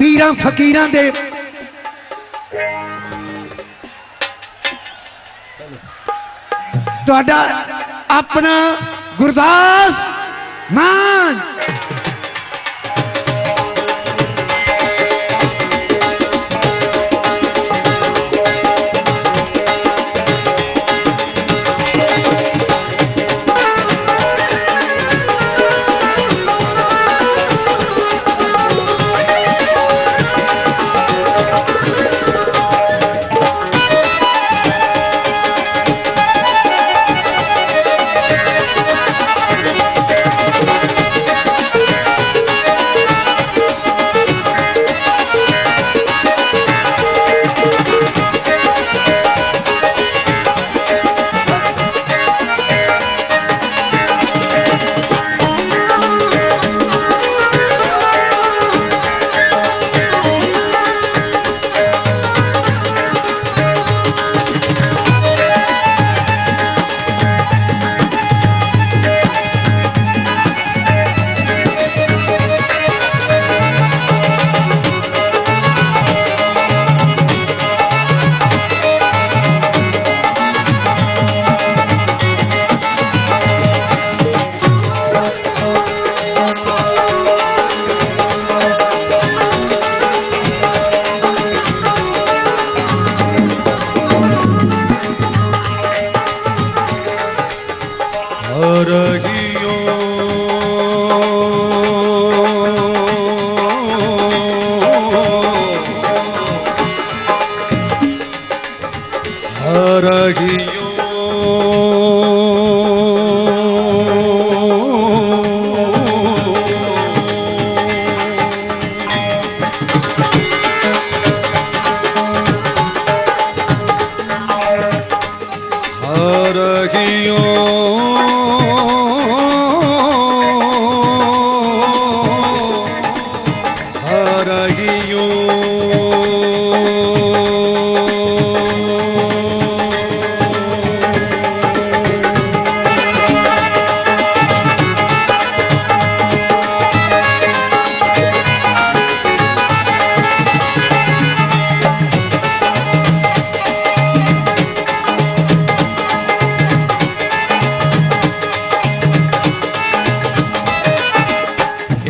पीरां फकीरां दे तुहाडा अपना गुरदास मान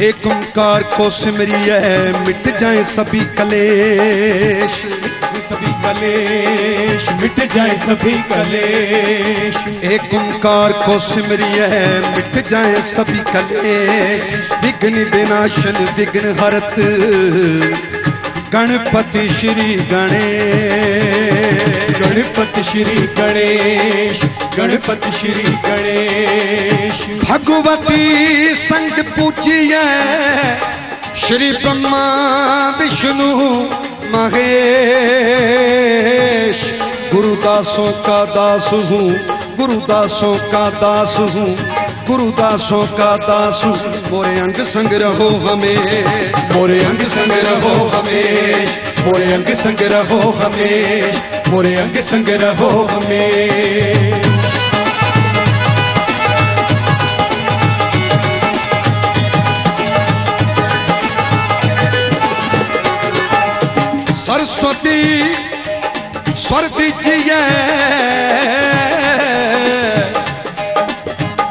एक ओंकार को सिमरिए मिट जाए सभी कलेश, सभी कलेश मिट जाए सभी कलेश। एक ओंकार को सिमरिए मिट जाए सभी कलेश। विघ्न विनाशन विघ्न हरत गणपति श्री गणेश, गणपति श्री गणेश, गणपति श्री गणेश। भगवती संग पूजिए श्री ब्रह्मा विष्णु महेश। गुरुदासों का दास हूँ, गुरुदासों का दास हूँ, गुरुदासों का दास हूँ। मोरे अंग संग रहो हमें, मोरे अंग संग रहो हमेश, मोरे अंग संग रहो हमेश, मोरे अंग संग रहो हमेश। सरस्वती स्वर दीजिए,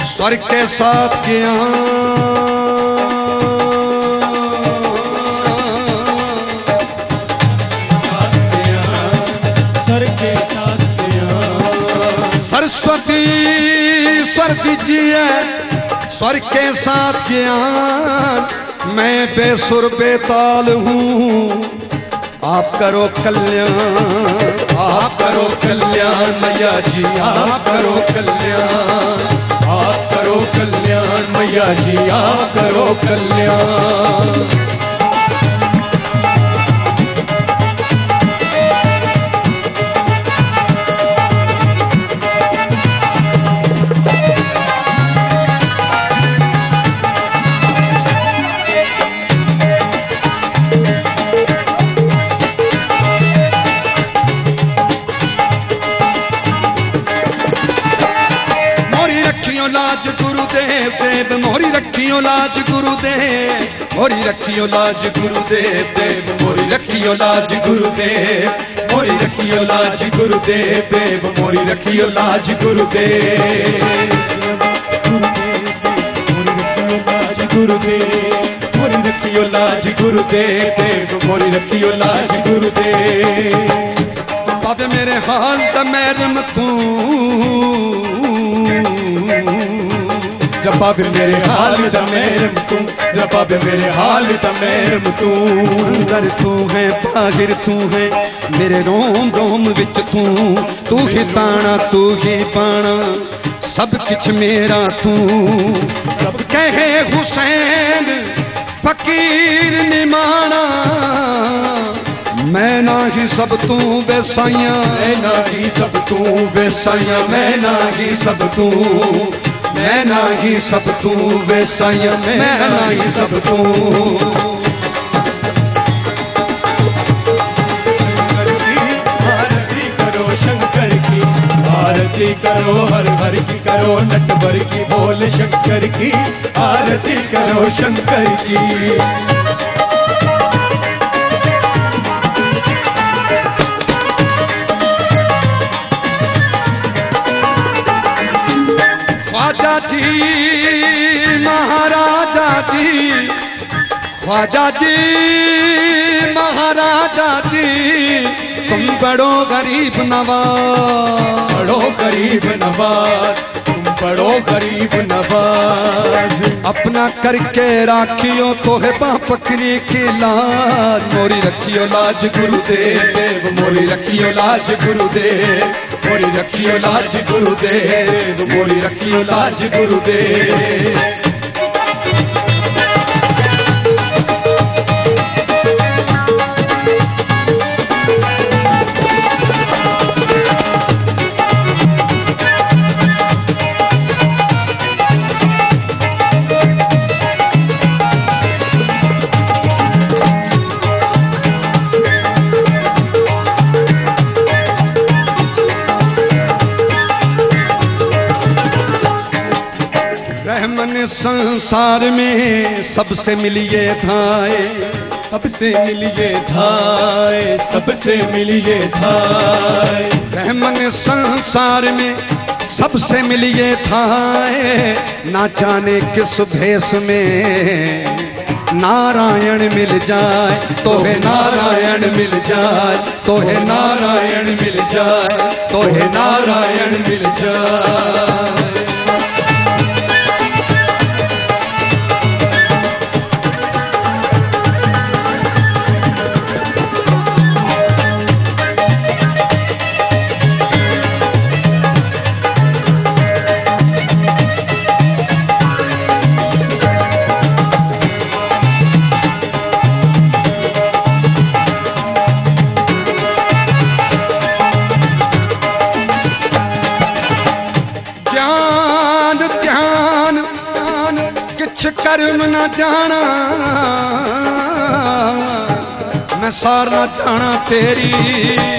स्वर के साथ ज्ञान, स्वर के साथ ज्ञान। सरस्वती स्वर दीजिए, स्वर के साथ ज्ञान। मैं बेसुर बेताल हूँ, आप करो कल्याण, आप करो कल्याण मैया जी, आप करो कल्याण, आप करो कल्याण मैया जी, आप करो कल्याण। लाज गुरुदेव देव मोरी रखी रखियो लाज गुरुदेव, मोरी रखियो लाज गुरुदेव देव, मोरी रखियो लाज गुरुदेव, मोरी रखियो लाज गुरुदेव देव, मोरी रखियो लाज गुरुदेव, मोरी रखियो लाज गुरुदेव देव, मोरी रखियो लाज गुरुदेव। बाबे मेरे हाल दा मैरम तू, रबाबे मेरे हाल दा मैरम तू, रबाबे मेरे हाल दा मैरम तू। अंदर तू है बाहिर तू है, मेरे रोम रोम विच तू ही ताना तू ही पाना, सब किछ मेरा तू। सब कहे हुसैन फकीर निमाना, मैं ना ही सब तू बेसाइया, मैं ना ही सब तू बेसाइया, मैं ना ही सब तू, मैं ना ही सब तू बेसाइया, मैं ना ही सब तू। आरती करो शंकर की, आरती करो हर हर की, करो नटवर की, बोल शंकर की, आरती करो शंकर की। ख्वाजा जी महाराजा जी, ख्वाजा जी महाराजा जी, तुम बड़ो गरीब नवाज, बड़ो गरीब नवाज, तुम बड़ो गरीब नवाज। अपना करके राखियो तो है पकड़ी की लाज, मोरी रखियो लाज गुरुदेव देव, मोरी रखियो लाज गुरुदेव, मोरी रखियो लाज गुरुदेव, मोरी रखियो लाज गुरुदेव। रहमन संसार में सबसे मिलिए थाए, सबसे मिलिए थाए, सबसे मिलिए थाए। रहमन संसार में सबसे मिलिए थाए, ना जाने किस भेष में नारायण मिल जाए, तो है नारायण मिल जाए, तो है नारायण मिल जाए, तो है नारायण मिल जाए। कर्म न जाना, मैं सार न जाना तेरी,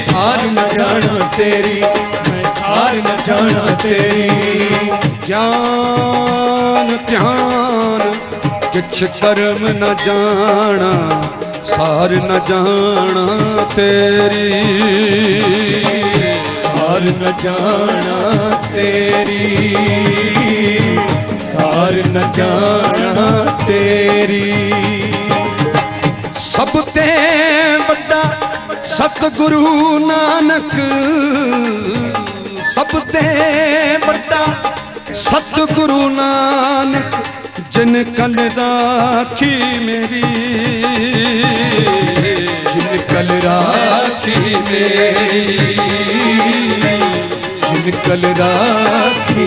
हार न जाना तेरी, मैं हार न जाना तेरी। ज्ञान ध्यान किछ कर्म न जाना, सार न जाना तेरी, हार न जाना तेरी, सार न जाना तेरी। सब ते बड़ा सतगुरु नानक, सब ते बड़ा सतगुरु नानक, जिन कल राखी मेरी, जिन कल राखी मेरी, जिन कल राखी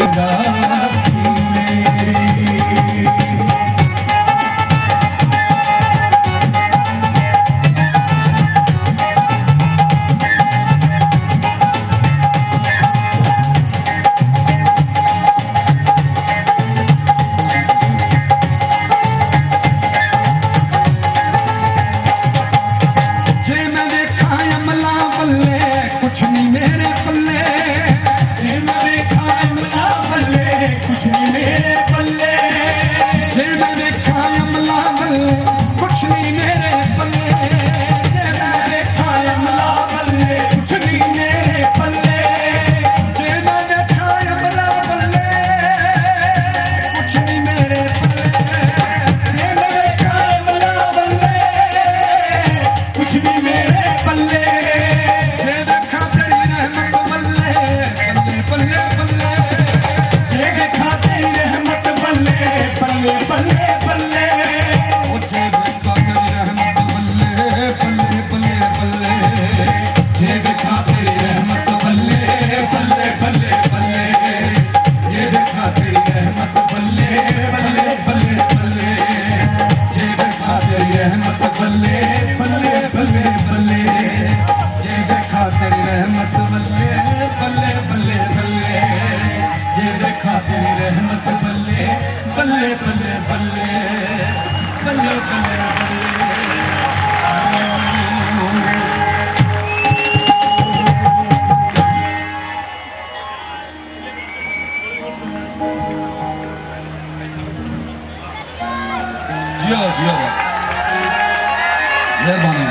मेहरबानी।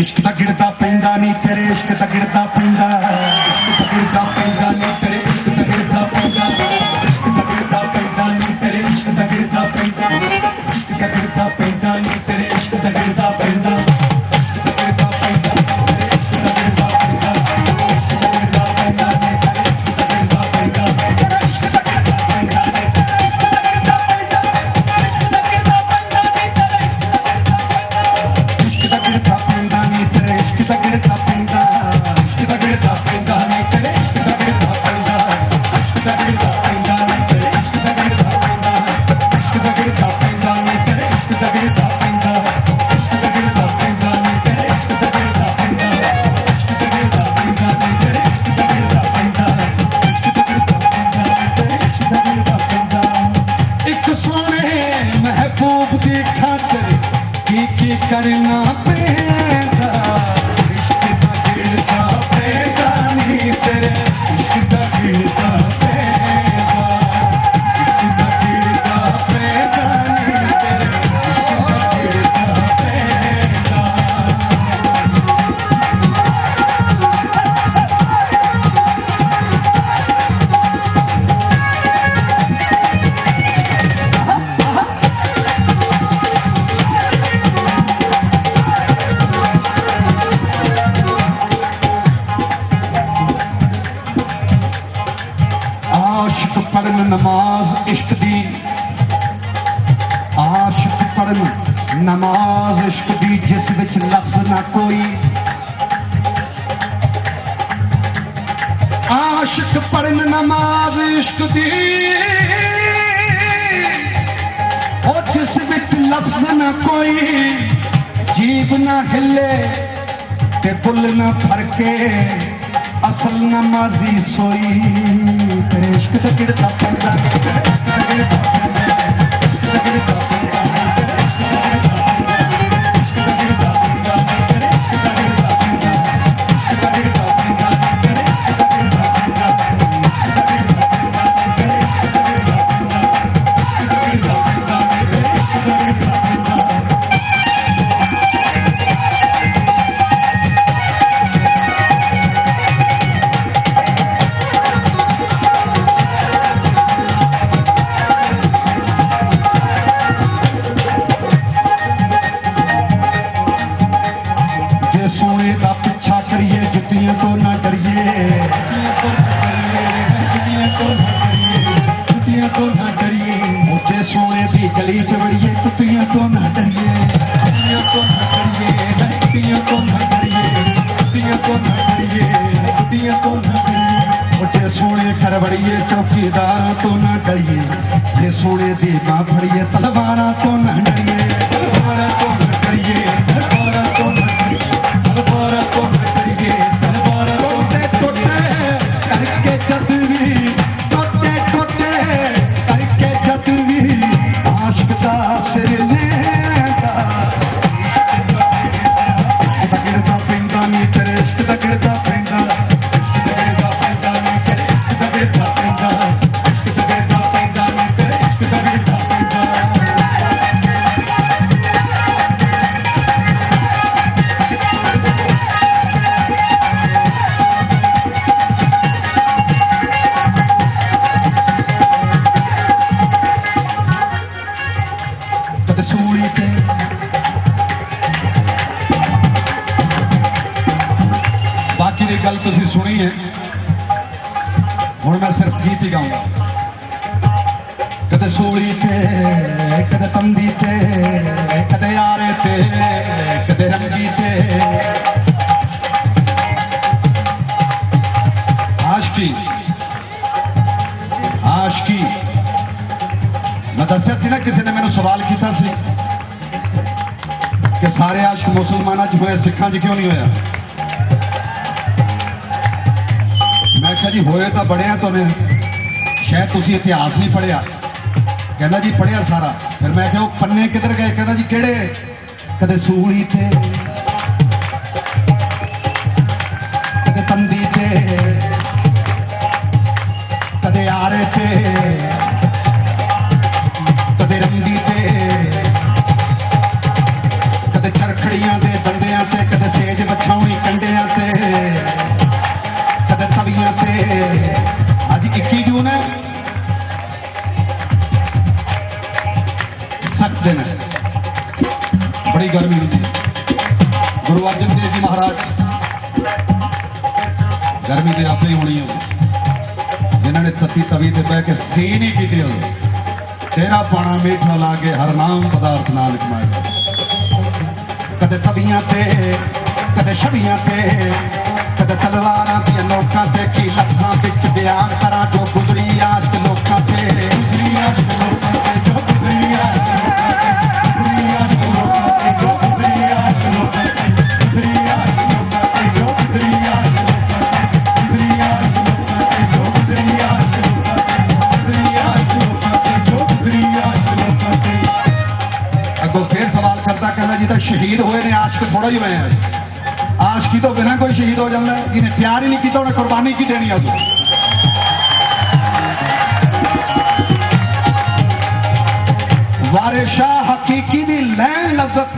इश्क दा गिरदा पैंदा नी तेरे इश्क दा गिरदा पैंदा, इश्क दा गिरदा पैंदा नी तेरे इश्क दा गिरदा पैंदा, इश्क दा गिरदा पैंदा नी तेरे इश्क दा गिरदा पैंदा, इश्क दा गिरदा पैंदा नी तेरे इश्क दा गिरदा पैंदा, इश्क दा गिरदा पैंदा नी तेरे इश्क दा गिरदा पैंदा, इश्क दा गिरदा पैंदा नी तेरे इश्क दा गिरदा पैंदा, इश्क दा गिरदा पैंदा नी तेरे इश्क दा गिरदा पैंदा, इश्क दा गिरदा पैंदा नी तेरे इश्क दा गिरदा पैंदा, इश्क दा गिरदा पैंदा, इश्क दा गिरदा पैंदा नी तेरे इश्क दा गिरदा पैंदा, इश्क दा गिरदा पैंदा नी तेरे इश्क दा गिरदा पैंदा, इश्क दा गिरदा पैंदा नी तेरे इश्क दा गिरदा पैंदा, इश्क दा गिरदा पैंदा नी तेरे इश्क दा गिरदा पैंदा, इश्क दा गिरदा पैंदा नी तेरे इश्क दा गिरदा पैंदा, इश्क दा गिरदा पैंदा नी तेरे इश्क दा गिरदा पैंदा। एक सोने महबूब दी खातिर की करना पैंदा, इश्क दा गिरदा पैंदा नी तेरे इश्क दा गिरदा पैंदा, इश्क दा गिरदा पैंदा नी तेरे इश्क दा गिरदा पैंदा। आशिक पढ़न नमाज इश्क दी, आशिक पढ़न नमाज इश्क दी, जिस विच लफ्ज ना कोई, आशिक पढ़न नमाज इश्क दी, ओ जिस विच लफ्ज ना कोई, जीभ ना हिले ते बुल ना फरके, असल नमाजी सोई, तेरे इश्क दा गिरदा पैंदा, तेरे इश्क दा गिरदा पैंदा, इश्क दा गिरदा पैंदा, तेरे इश्क दा गिरदा पैंदा, इश्क दा गिरदा पैंदा, तेरे इश्क दा गिरदा पैंदा, इश्क दा गिरदा पैंदा, तेरे इश्क दा गिरदा पैंदा, इश्क दा गिरदा पैंदा, तेरे इश्क दा गिरदा पैंदा, इश्क दा गिरदा पैंदा, तेरे इश्क दा गिरदा पैंदा। सोने का पीछा करिए जुतियां तो ना डरिए, जुतियां तो ना डरिए, जुतियां तो ना डरिए, मुझे सोने की गली च वड़िए, जुतियां तो ना डरिए, जुतियां तो ना डरिए, जुतियां तो ना डरिए, जुतियां तो ना डरिए, जुतियां तो ना डरिए, मुझे सोने घर वड़िए, चौकीदार तो ना डरिए, ये सोने की मां फड़िए, तलवारा तो ना डरिए, तलवारा तो ना डरिए, तलवारा तो ना डरिए, तलवारा तो न डरिए, तलवारा टोटे टोटे करके जदवी, टोटे टोटे करके जदवी, आशिक दा सिर लेंदा, इश्क दा गिरदा पैंदा नी तेरे इश्क दा गिरदा पैंदा, इश्क दा गिरदा पैंदा नी तेरे इश्क दा गिरदा पैंदा, इश्क दा गिरदा पैंदा नी तेरे इश्क दा गिरदा पैंदा। सूली ते बाकी की गल तुसी सुनी है, हुण मैं सिर्फ गीत ही गाऊंगा। कदे सूली ते कदे तंदी ते कदे यारे ते कदे रंगी ते, आशिकी आशिकी मैं दस्या सी ना, किसी ने मैंने सवाल किया सी कि सारे आशिक मुसलमानों च होए, सिखां च क्यों नहीं होया? मैं कहा जी होए तो बड़े तो ने, शायद तुसी इतिहास नहीं पढ़िया। कहना जी पढ़िया सारा। फिर मैं क्या पन्ने किधर गए? कहना जी केड़े? कदे सूली ते कदे तंदी ते कदे आरे ते कदे रंगी ते कदे चरखड़ियां दे दंदियां ते कदे सेज बछाउणी कंडियां ते कदे तवियां ते अज 21 जून है सख्त दिन है बड़ी गर्मी होती है गुरु अर्जन देव जी महाराज गर्मी तो आपे ही होनी है जिन्होंने तत्ती तवी से बह के सी नहीं की तेरा पाना मीठा ला के हर नाम पदार्थ नाल कमाए कदे तवियां ते कदे छवियां ते कदे तलवारां दी नोकां ते की लफ्ज़ां विच बयान करा जो गुजरी आशिक लोकां ते गुजरी आशिक लोकां ते जो गुजरी आशिक शहीद हुए ने आशिक थोड़ा ही हुए हैं आशिकी तो बिना कोई शहीद हो जाता है जिन्हें प्यार ही नहीं किया उन्हें कुर्बानी की देनी है वारे शाह हकीकी दी लैन लफ्ज़त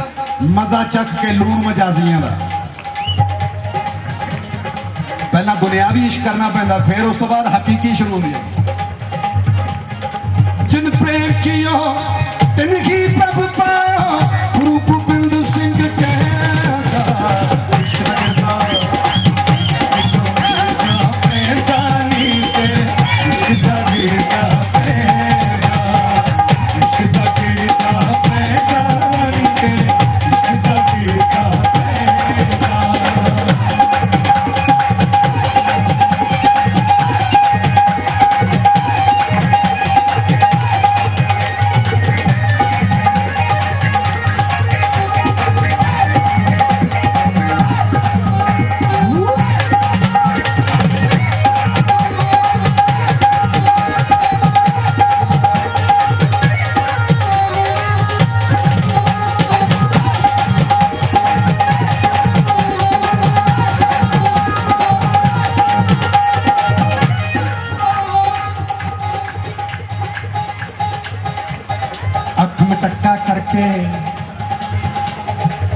मजा चक के लूण मजाजियां दा पहला दुनियावी इश्क करना पैंदा फिर उस तो बाद हकीकी शुरू होती है जिन प्रेम कियो तिन ही प्रभ पाओ गुरु गोबिंद सिंह कहता इश्क लगता पैदानी ते इश्क लगता इश्क लगता पैदानी ते इश्क लगता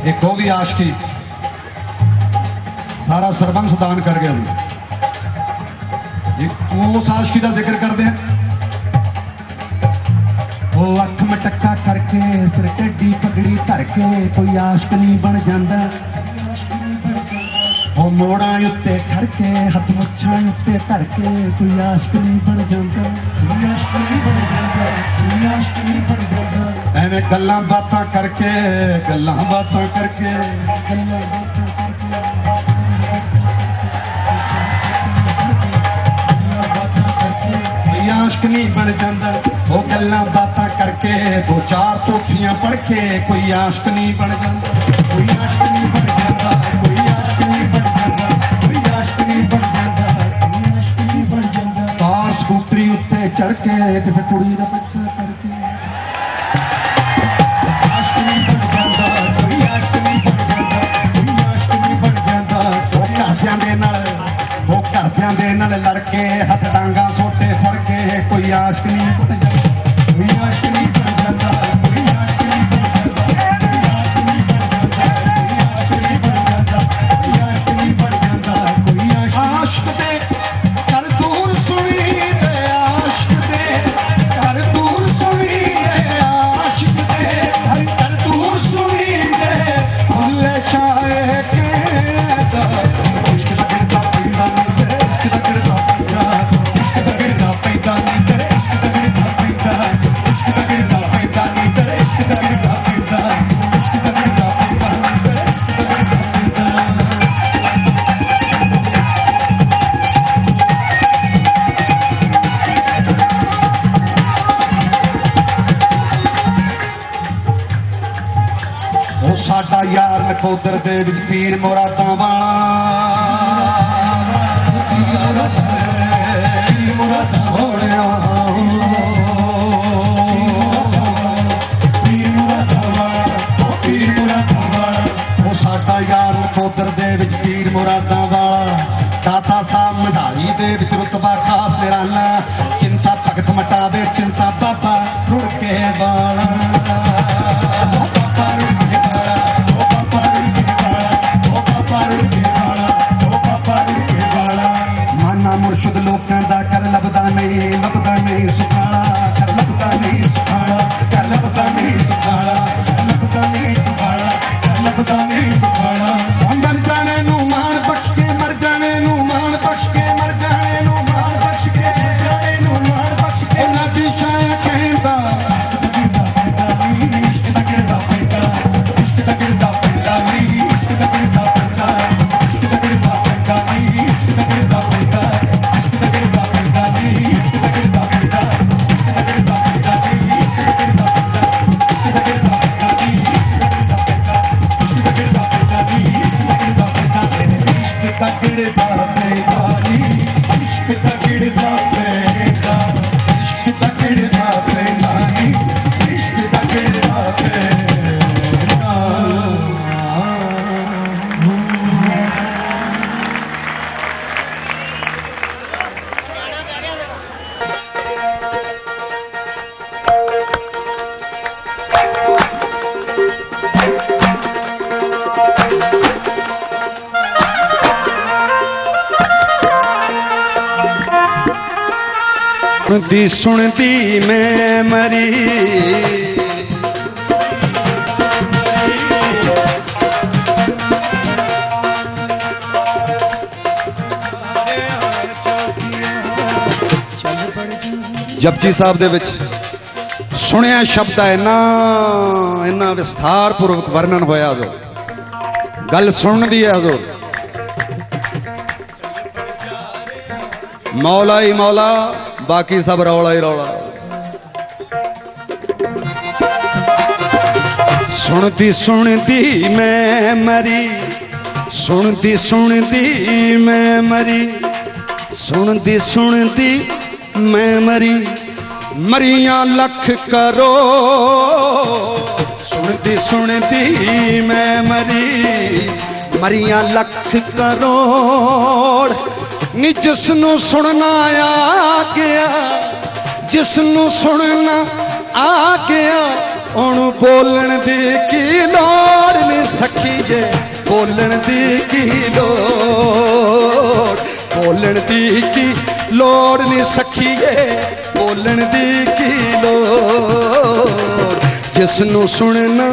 एक वो भी आशिकी सारा सरबंस दान कर गया उस आशिकी का जिक्र करते हैं वो अख मटक्का करके सिर टेढ़ी पगड़ी धर के कोई आशिक नहीं बन जाता वो मोड़ा उत्ते खड़ के हथ मुछां उत्ते धर के कोई आशिक नहीं बन जाता एवें गल्लां बातां करके आशिक नहीं बन जाता वो गल्लां बातां करके दो चार पोथियां पढ़ के कोई आशिक नहीं बन जाता कोई आशिक नहीं बन जाता कोई आशिक नहीं बन जाता कोई आशिक नहीं बन जाता कोई आशिक नहीं बन जाता कार स्कूटरी उत्ते चढ़ के किसी कुड़ी दा पिछा करके आशिक नहीं बन जाता कोई आशिक नहीं बन जाता कोई आशिक नहीं बन जाता वो घरदियां दे नाल लड़के हथ डांगा सोटे फड़ के कोई आशिक नहीं बन जाता कोई आशिक नहीं बन जाता कोई आशिक नहीं बन जाता कोई आशिक नहीं बन जाता कोई आशिक दे कर दूर सुनी दे आशिक दे कर दूर सुनी दे आशिक दे कर दूर सुनी दे भुल्ले शाहे के इश्क लगदा पैदा नहीं तेरे इश्क लगदा पैदा इश्क लगदा पैदा नहीं तेरे इश्क लगदा पैदा इश्क लगदा पैदा नहीं तेरे इश्क लगदा पैदा इश्क लगदा पैदा नहीं तेरे इश्क लगदा पैदा ਉਹ ਸਾਡਾ ਯਾਰ ਨਖੋਦਰ ਦੇ ਵਿੱਚ ਪੀਰ ਮੁਰਾਦਾਂ ਵਾਲਾ ਪੀਰ ਮੁਰਾਦਾਂ ਸੋਹਣਿਆ ਪੀਰ ਮੁਰਾਦਾਂ ਵਾਲਾ ਪੀਰ ਮੁਰਾਦਾਂ ਨਕੋਦਰ ਦੇ ਵਿੱਚ ਪੀਰ ਮੁਰਾਦਾਂ ਵਾਲਾ, ਦਾਤਾ ਸਾਹਿਬ ਮਢਾਈ ਦੇ ਵਿੱਚ ਰੁਤਬਾ ਖਾਸ ਨਿਰਾਲਾ, ਚਿੰਤਾ ਭਗਤ ਮਟਾਵੇ ਚਿੰਤਾ ਬਾਬਾ ਰੁੜ ਕੇ ਵਾਲਾ, ਬਾਬਾ ਰੁੜ ਕੇ ਵਾਲਾ, ਉਹ ਬਾਬਾ ਰੁੜ ਕੇ ਵਾਲਾ, ਉਹ ਬਾਬਾ ਰੁੜ ਕੇ ਵਾਲਾ, ਉਹ ਬਾਬਾ ਰੁੜ ਕੇ ਵਾਲਾ। ਮਾਨਾ ਮੁਰਸ਼ਿਦ ਲੋਕਾਂ ਦਾ ਕਰ ਲੱਭਦਾ ਨਹੀਂ ਸੁਖਾਲਾ, ਕਰ ਲੱਭਦਾ ਨਹੀਂ ਸੁਖਾਲਾ, ਕਰ ਲੱਭਦਾ ਨਹੀਂ ਸੁਖਾਲਾ, ਕਰ ਲੱਭਦਾ ਨਹੀਂ ਸੁਖਾਲਾ, ਕਰ ਲੱਭਦਾ ਨਹੀਂ ਸੁਖਾਲਾ। ਮਰ ਜਾਣੇ ਨੂੰ ਮਾਣ ਬਖਸ਼ ਕੇ, ਮਰ ਜਾਣੇ ਨੂੰ ਮਾਣ ਬਖਸ਼ ਕੇ, ਮਰ ਜਾਣੇ ਨੂੰ ਮਾਣ ਬਖਸ਼ ਕੇ, ਮਰ ਜਾਣੇ ਨੂੰ ਮਾਣ ਬਖਸ਼ ਕੇ। ਉਹਨਾਂ ਦੀ ਛਾਇਆ ਕਹਿੰਦਾ ਇਸ਼ਕ ਦਾ ਗਿਰਦਾ ਨਹੀਂ, ਇਸ਼ਕ ਦਾ ਗਿਰਦਾ ਪੈਂਦਾ, ਇਸ਼ਕ ਦਾ ਗਿਰਦਾ ਪੈਂਦਾ ਨਹੀਂ, ਇਸ਼ਕ ਦਾ ਗਿਰਦਾ ਪੈਂਦਾ, ਇਸ਼ਕ ਦਾ ਗਿਰਦਾ ਪੈਂਦਾ ਨਹੀਂ, ਇਸ਼ਕ ਦਾ ਗਿਰਦਾ ਪੈਂਦਾ, ਇਸ਼ਕ ਦਾ ਗਿਰਦਾ ਪੈਂਦਾ ਨਹੀਂ, ਇਸ਼ਕ ਦਾ ਗਿਰਦਾ ਪੈਂਦਾ, ਇਸ਼ਕ ਦਾ ਗਿਰਦਾ ਪੈਂਦਾ ਨਹੀਂ, ਇਸ਼ਕ ਦਾ ਗਿਰਦਾ ਪੈਂਦਾ, ਇਸ਼ਕ ਦਾ ਗਿਰਦਾ ਪੈਂਦਾ ਨਹੀਂ, ਇਸ਼ਕ ਦਾ ਗਿਰਦਾ ਪੈਂਦਾ ਨਹੀਂ, ਇਸ਼ਕ ਦਾ ਗਿਰਦਾ ਪੈਂਦਾ ਨਹੀਂ, ਇਸ਼ਕ ਦਾ ਗਿਰਦਾ ਪੈਂਦਾ ਨਹੀਂ, ਇਸ਼ਕ ਦਾ ਗਿਰਦਾ ਪੈਂਦਾ, ਇਸ਼ਕ ਦਾ ਗਿਰਦਾ ਪੈਂਦਾ ਨਹੀਂ, ਇਸ਼ਕ ਦਾ ਗਿਰਦਾ ਪੈਂਦਾ। ਸੁਣਦੀ ਸੁਣਦੀ ਮੈਂ ਮਰੀ, ਜਪਜੀ ਸਾਹਿਬ ਦੇ ਵਿੱਚ ਸੁਣਿਆ ਸ਼ਬਦ ਹੈ ਇੰਨਾ ਵਿਸਥਾਰਪੂਰਵਕ ਵਰਣਨ ਹੋਇਆ ਜੋ ਗੱਲ ਸੁਣਨ ਦੀ ਹੈ ਹਜ਼ੂਰ। ਮੌਲਾ ਹੀ ਮੌਲਾ, ਬਾਕੀ ਸਭ ਰੌਲਾ ਹੀ ਰੌਲਾ। ਸੁਣਦੀ ਸੁਣਦੀ ਮੈਂ ਮਰੀ, ਸੁਣਦੀ ਸੁਣਦੀ ਮੈਂ ਮਰੀ, ਸੁਣਦੀ ਸੁਣਦੀ ਮੈਂ ਮਰੀ, ਮਰੀਆਂ ਲੱਖ ਕਰੋ। ਸੁਣਦੀ ਸੁਣਦੀ ਮੈਂ ਮਰੀ, ਮਰੀਆਂ ਲੱਖ ਕਰੋੜ। ਨੀ ਜਿਸ ਨੂੰ ਸੁਣਨਾ ਆ ਗਿਆ, ਜਿਸ ਨੂੰ ਸੁਣਨਾ ਆ ਗਿਆ, ਉਹਨੂੰ ਬੋਲਣ ਦੀ ਕੀ ਲੋੜ ਨੀ ਸਖੀਏ, ਬੋਲਣ ਦੀ ਕੀ ਲੋੜ, ਬੋਲਣ ਦੀ ਕੀ ਲੋੜ ਨੀ ਸਖੀਏ, ਬੋਲਣ ਦੀ ਕੀ ਲੋੜ। ਜਿਸ ਨੂੰ ਸੁਣਨਾ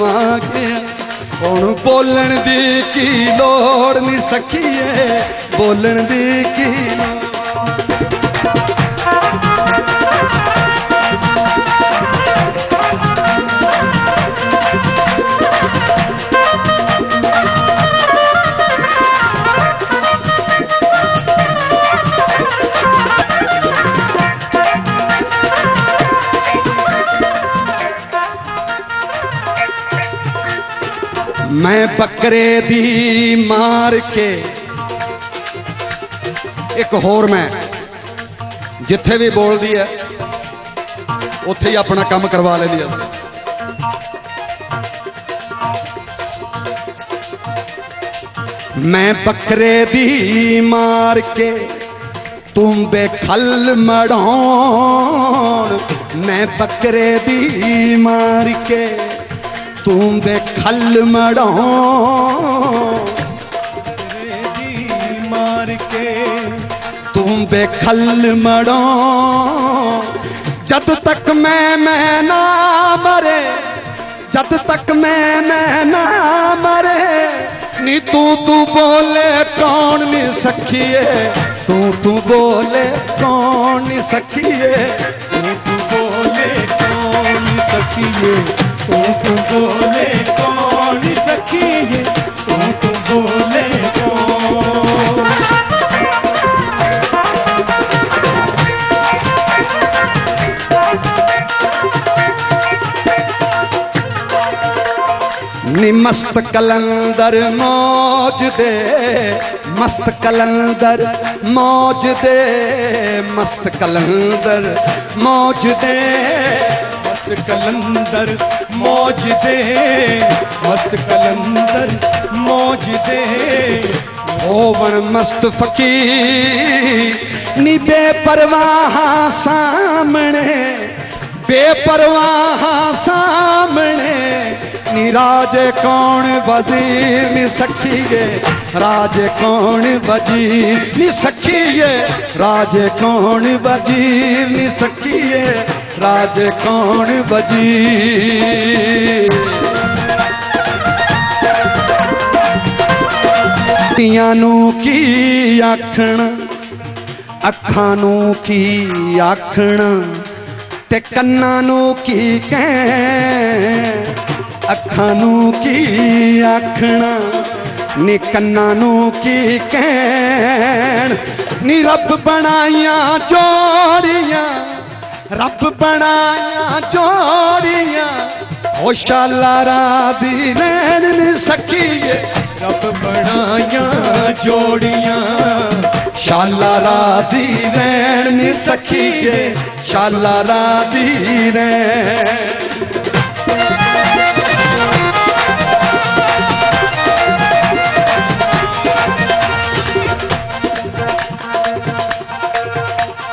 ਆ ਗਿਆ, ਉਹਨੂੰ ਬੋਲਣ ਦੀ ਕੀ ਲੋੜ ਨੀ ਸਖੀਏ, ਬੋਲਣ ਦੀ ਕੀ ਲੋੜ। मैं बकरे दी मार के, एक होर मैं जिथे भी बोलती है उथे ही अपना काम करवा लेती है। मैं बकरे दी मार के तुम बेखल मड़ौन, मैं बकरे दी मार के तुम बेखल मड़ो, मार के तुम बेखल मड़ो। जब तक मैं ना मरे, जब तक मैं ना मरे, नी तू बोले कौन नी सखिए, तू बोले कौन नी सखिए, तू बोले कौन नी सखिए, तू बोले कौन सखिए, तू बोले कौन। नी मस्त कलंदर मौज दे, मस्त कलंदर मौज दे, मस्त कलंदर मौज दे, मस्त मस्त कलंदर मौज दे, मस्त कलंदर मौज दे। होवन मस्त फकीर नी बेपरवाह सामने, बेपरवाह सामने नी राजे कौन वजीर नी सखीए, राजे कौन वजीर नी सखीए, राजे कौन वजीर नी सखीए, राजे कौन वजीर। अखियां नू की आखण, अखां नू की आखण ते कन्नां नू की कहण, अखां नू की आखण नी कन्नां नू की कहण। नी रब बनाइयां जोड़ियां, रब बनाइयां जोड़ियां, ओ शाला राधी रैन नी सखीए, रब बनाइयां जोड़ियां, शाला राधी रैन नी सखीए, शाला राधी रैन।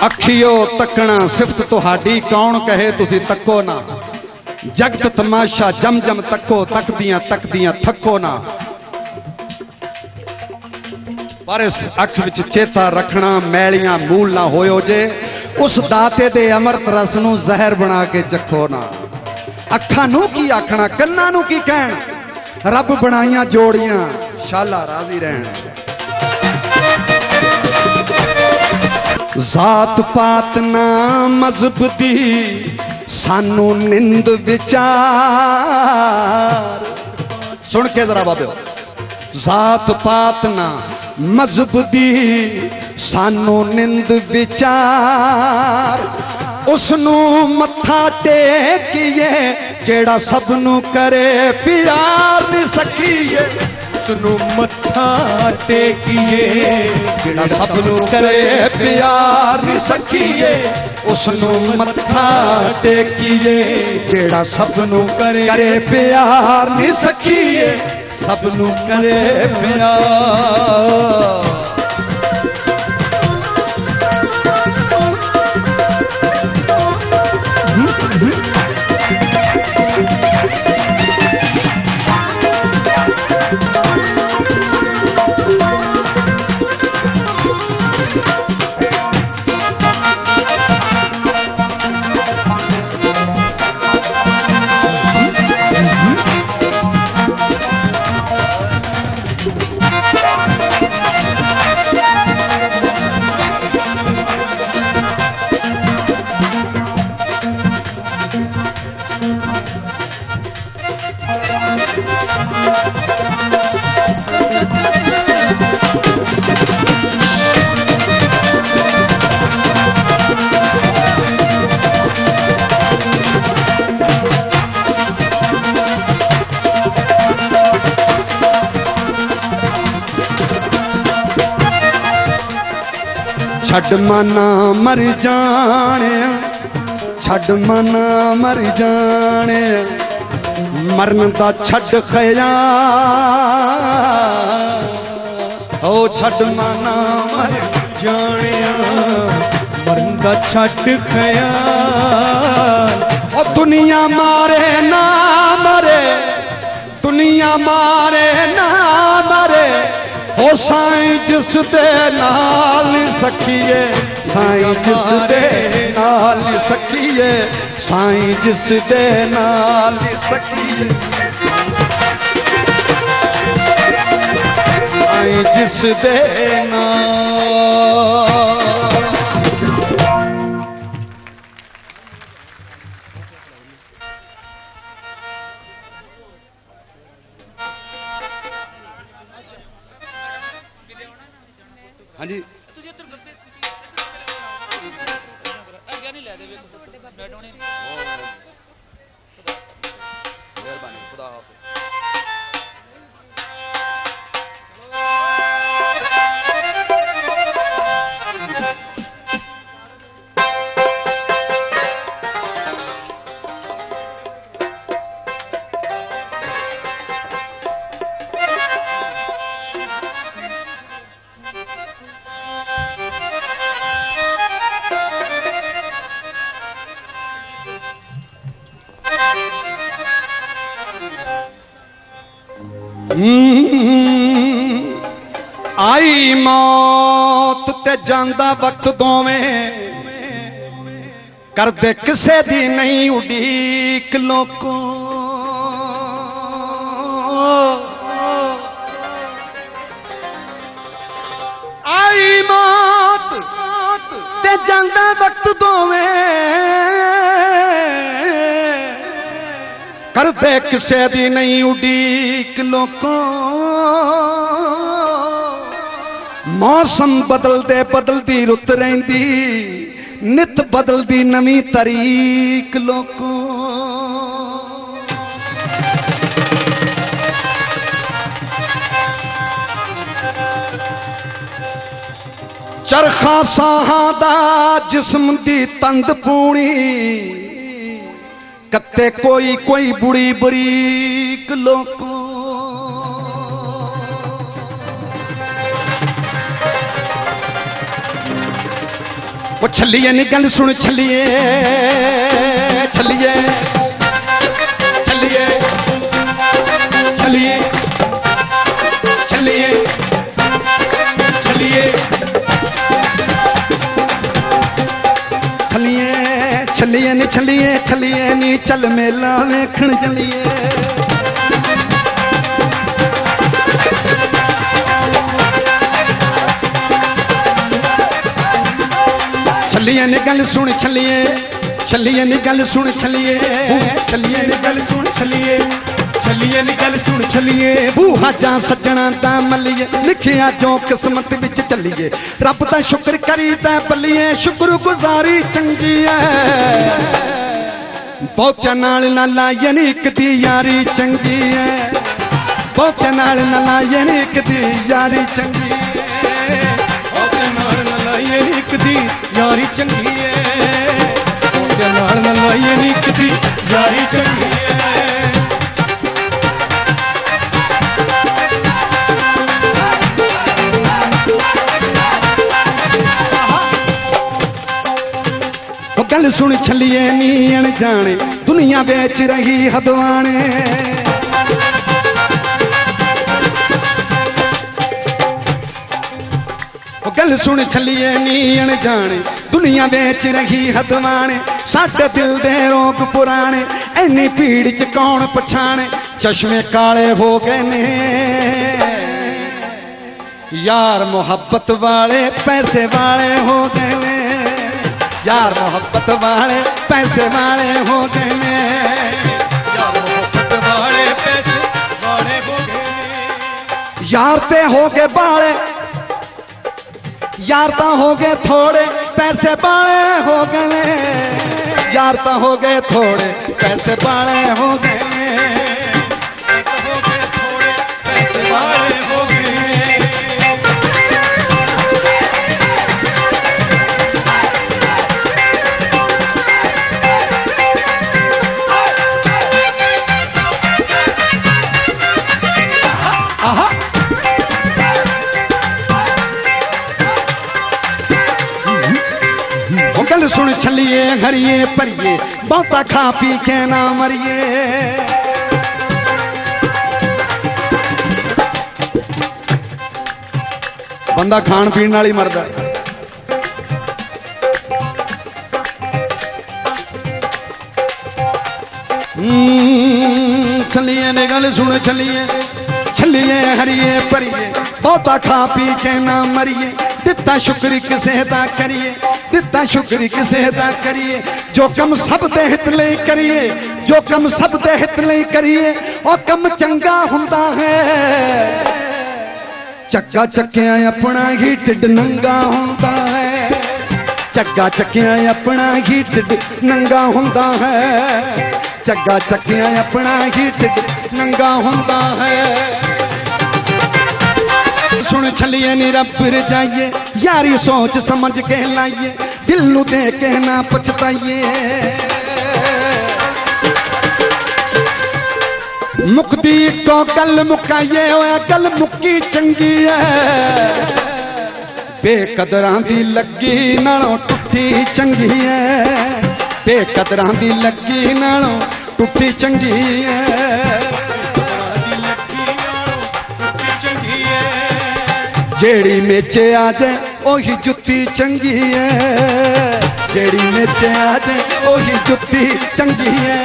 अखियो तकना सिफत तुहाडी कौन कहे तुसी तको ना, जगत तमाशा जम जम तको, तकदियां तकदियां थको ना। पर इस अख विच चेता रखना मैलियां मूल ना होयो जे, उस दाते दे अमृत रस नू जहर बना के चखो ना। अखां नू की आखना कन्नां नू की कहण, रब बनाइयां जोड़ियां शाला राजी रहन। जात पात ना मजहब दी सानू निंद विचार, सुन के जरा बाबे, जात पात ना मजहब दी सानू निंद विचार, उसनू मत्था टेकीए जेड़ा सबनू करे प्यार नी सखीए, उसनू मत्था टेकीए जेड़ा सबनू करे प्यार नी सखीए, उसनू मत्था टेकीए जेड़ा सबनू करे प्यार नी सखीए, सबनू करे प्यार। छड़ मना मर जाने, छड़ मना मर जाने, मरन दा छड़ ख्याल, ओ छड़ मना मर जाने, मरन दा छड़ ख्याल। ओ दुनिया मारे ना मरे, दुनिया मारे ना मरे, हो साईं जिस दे नाल सखीए, साईं जिस दे नाल सखीए, साईं जिस दे नाल सखीए, साईं जिस दे नाल। हाँ जी मेहरबानी खुदा हाफिज़। आई मौत ते जांदा वक्त दोवें करदे किसे दी नहीं उड़ीक लोको। आई मौत ते जांदा वक्त दोवें करदे किसे दी नहीं उड़ीक लोको। मौसम बदलदे बदलदी रुत रहिंदी नित बदलदी नवी तरीक लोको। चरखा साहां दा जिस्म दी तंद पूणी कत्ते कोई कोई बुरी बरीक लोको। वो छलिए नी गल सुन छलिए छलिए छलिए छलिए छलिए छलिए छलिए छलिए नी छलिए छलिए नी चल मेला वेखण चलिए। छलिए नी गल सुन छलिए छलिए नी गल सुन छलिए छलिए नी गल सुन छलिए छलिए नी गल सुन छलिए। बूहा जा सजना दा मलिए लिखिया जो किस्मत विच चलिए। रब दा शुक्र करीदा बलिए शुक्र गुजारी चंगी है। बहुत्या नाल ना लाइए नी इक दी यारी चंगी है। बहुत्या नाल ना लाइए नी इक दी यारी चंगी है। बहुत्या नाल ना लाइए नी इक दी यारी चंगी है। बहुत्या नाल ना लाइए नी इक दी यारी चंगी है। गल सुन छलिए नी अनजाने दुनिया बेच रही हदवाने। गल सुन छलिए नी अनजाने दुनिया बेच रही हदवाने। साडे दिल दे रोग पुराने इन्नी भीड़ च कौन पछाने। चश्मे काले हो गए ने यार मोहब्बत वाले पैसे वाले हो गए ने। यार मोहब्बत वाले पैसे वाले हो गए ने। यार मोहब्बत वाले पैसे वाले हो गए। यार ते हो गए बाले यार ता हो गए थोड़े पैसे वाले हो गए। यार ता हो गए थोड़े पैसे वाले हो गए। हो गए थोड़े पैसे वाले हो गए। गल सुन छलिए हरिए परिए बहुता खा पी के ना मरिए। बंदा खान पीन नाल ही मरदा। छलिए ने गल सुन छलिए छलिए हरिए परिए बहुता खा पी के ना मरिए। दिता शुक्र किसे दा करिए दिता शुक्र किसे दा करिए। जो कम सब दे हित लई करिए जो कम सब दे हित लई करिए ओ कम चंगा हुंदा है। चक्का चक्किया अपना ही ढिड नंगा हुंदा है। चक्का चक्किया अपना ही ढिड नंगा हुंदा है। चक्का चक्किया अपना ही ढिड नंगा हुंदा है। सुन छलिए नी रब जाइए यारी सोच समझ के लाइए। दिल नू दे के ना पछताइए। मुक्ति को गल मुकाइए ओए गल मुक्की चंगी है। बेकदरां दी लगी नालों टुटी चंगी है। बेकदरां दी लगी नालों टुटी चंगी है। जेड़ी मेचे आ जाए ओही जुत्ती चंगी है, जेड़ी मेचे आ जाए ओही जुत्ती चंगी है।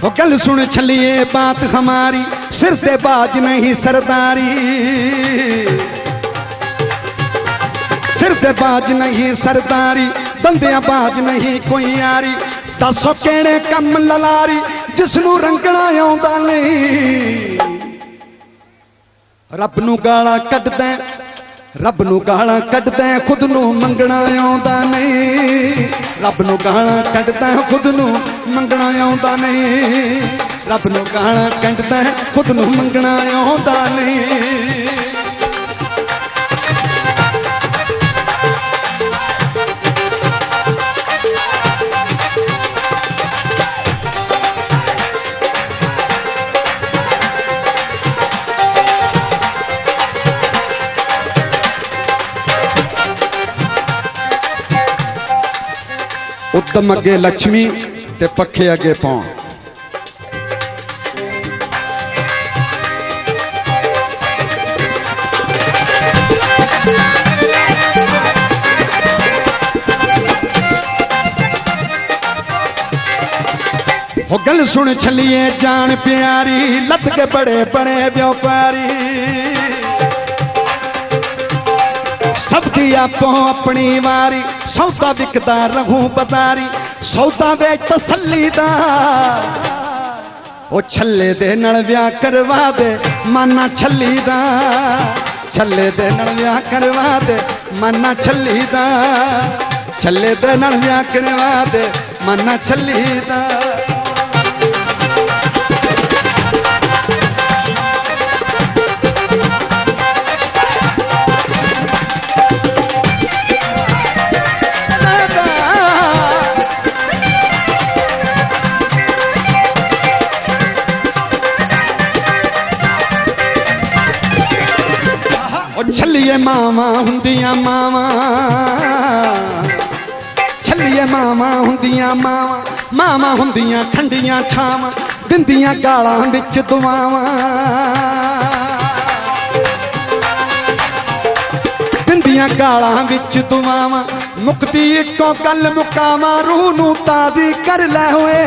वो गल सुन छलिए बात हमारी, सिर से बाज नहीं सरदारी, सिर से बाज नहीं सरदारी, दंदिया बाज नहीं कोई यारी। दसो केड़े कम ललारी जिसनू रंगना आउंदा नहीं। रब नू गाला कढदा, रब नू गाला कढदा, खुद नू मंगना आउंदा नहीं। रब नू गाला कढदा, खुद नू मंगना आउंदा नहीं। रब नू गाला कढदा, खुद नू मंगना आउंदा नहीं। उत्तम अगे लक्ष्मी ते पखे अगे पौन। हो गल सुन छलिए जान प्यारी, लथ के बड़े बड़े व्यापारी। सबकी आपो अपनी वारी, सौदा विकदा रहूं बदारी। सौदा वेच तसल्ली दा, ओ छल्ले दे नाल ब्याह करवा दे माना छल्ली दा। छल्ले दे नाल ब्याह करवा दे माना छल्ली दा। छल्ले दे नाल ब्याह करवा दे माना छल्ली दा। छलिए मावा हुंदियां मावा, छलिए मावा हुंदियां मावा। मावा हुंदियां ठंडियां छावां, दिंदियां गालां विच दुआवां। दिंदियां गालां विच दुआवां, मुक्ति इको गल मुकावां। रूह नूं ताज़ी कर लै होए,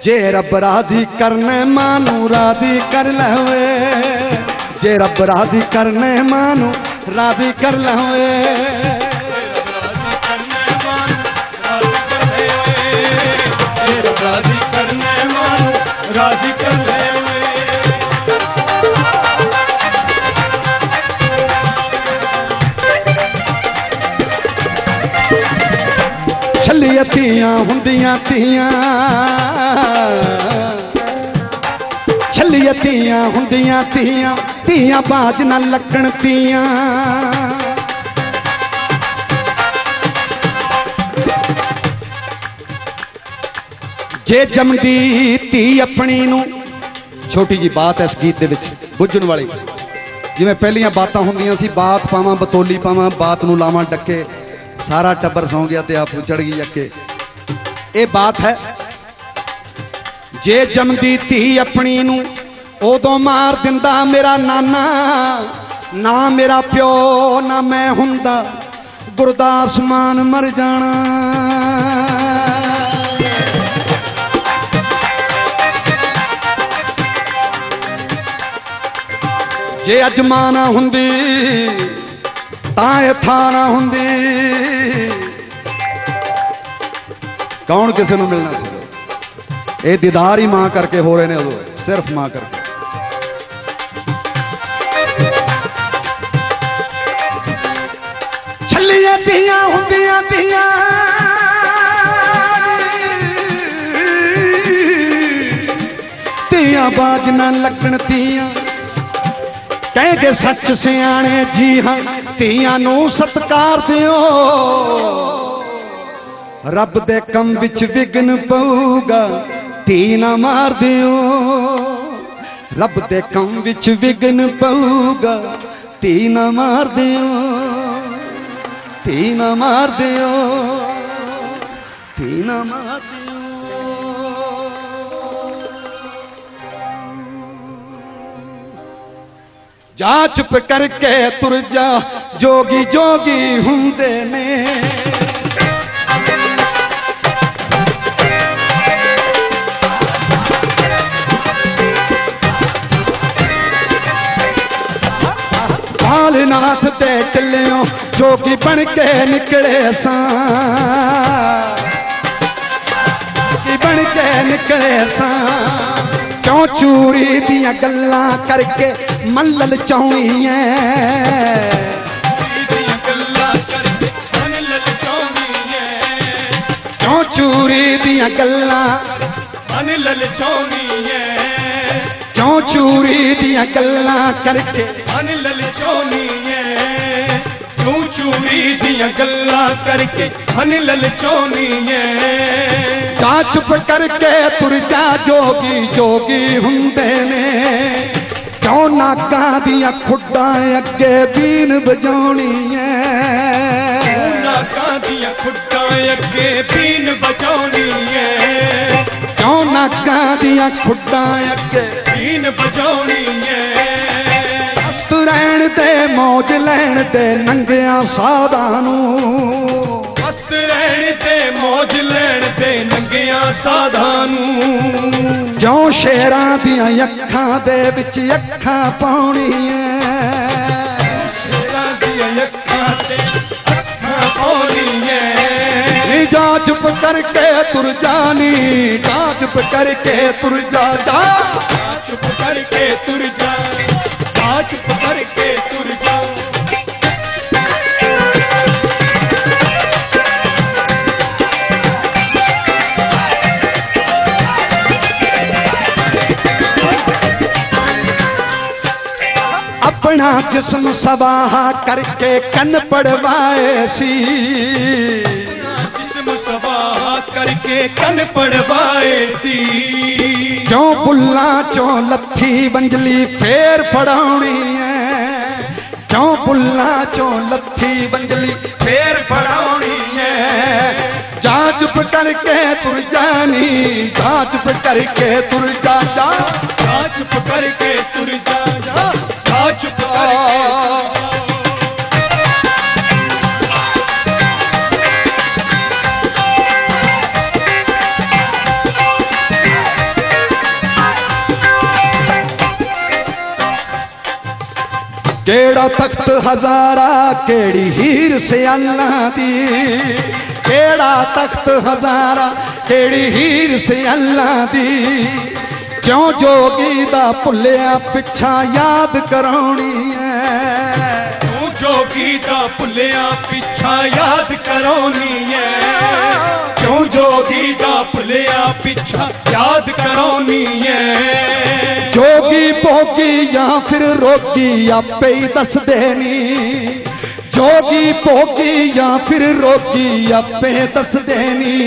जे रब राजी करने मां नूं राजी कर लै होए। जे रब राजी करने मानू राजी कर लवे। राजी करने मानू राजी कर ले। छलिए तियां हुंदियां तियां, छलिए तियां हुंदियां तियां। तियां बाज न लगन तियां। जे जमदी धी अपनी नू, छोटी जी बात है इस गीत दे विच बुझण वाली। जिवें पहलियां बातां हुंदियां सी, बात पावां बतौली पावां, बात नू लावां डके, सारा टब्बर सौ गया ते आपू चढ़ गई अके। ये बात है जे जमदी धी अपनी नू, उदों मार दिंदा मेरा नाना। ना मेरा प्यो ना मैं हुंदा, गुरदास मान मर जाना। जे अजमाना हुंदी तां थाना हुंदी। कौन किसी को मिलना चाहिए? ये दीदार ही मां करके हो रहे ने, उदों सिर्फ मां करके। छलिए तियां हुंदियां तियां, तियां बाज ना लगन तियां। कहेंगे सच सियाने जी हाँ, तियां नू सत्कार दियो। रब दे कम विच विघन पऊगा, धी ना मार दियो रब दे कम विच विघन पऊगा धी ना मार दियो धी ना मार दियो धी ना मार दियो जा चुप करके तुर जा जोगी जोगी हुंदे ने नाथ ते टिलियों जोगी बन के निकले सा बन के निकले सा क्यों चूरी दियां गल्लां करके मल्लल चौनी क्यों चूरी दियां गल्लां मल्लल चौनी क्यों चूरी दियां गल्लां करके मल्लल चौनी क्यों चूरी दियां गल्लां करके मल्लल चौनी जा चुप करके तुर जा जोगी जोगी हुंदे ने क्यों नागां दियां खुड्डां अगे बीन बजाउणी नागां दियां खुड्डां अगे बीन बजाउणी क्यों नागां दियां खुड्डां अगे बीन बजाउणी मस्त रहण दे मौज लैण दे नंगियां साधां नूं मस्त रहण दे मौज लैण दे नंगियां साधां नूं क्यों शेरां दियां अखां दे विच अखां पाउणीਆਂ शेरां दियां अखां ते अखां पाउणीਆਂ जा चुप करके तुर जानी जा चुप करके तुर जा जा चुप करके तुर जा चुप करके तुर जा अपना जिस्म सवाह करके कन पड़वाए सी जिस्म सवाह करके कन पड़वाए सी क्यों बुल्ला चो लथी बंजली फेर फड़ाउणी क्यों बुल्ला चो लथी बंजली फेर फड़ाउणी जा चुप करके तुर जानी जा चुप करके तुर जा जा चुप करके तुर जा चुप करके केड़ा तख्त हजारा केड़ी हीर से अल्लाह दी केड़ा तख्त हजारा केड़ी हीर से अल्लाह दी क्यों जोगी दा भुलिया पिछा याद कराउणी क्यों जोगी दा भुलिया पिछा याद कराउणी क्यों जोगी दा भुलिया पिछा याद कराउणी जोगी भोगी या फिर रोगी आपे ही दस देनी जोगी भोगी या फिर रोगी आपे दस देनी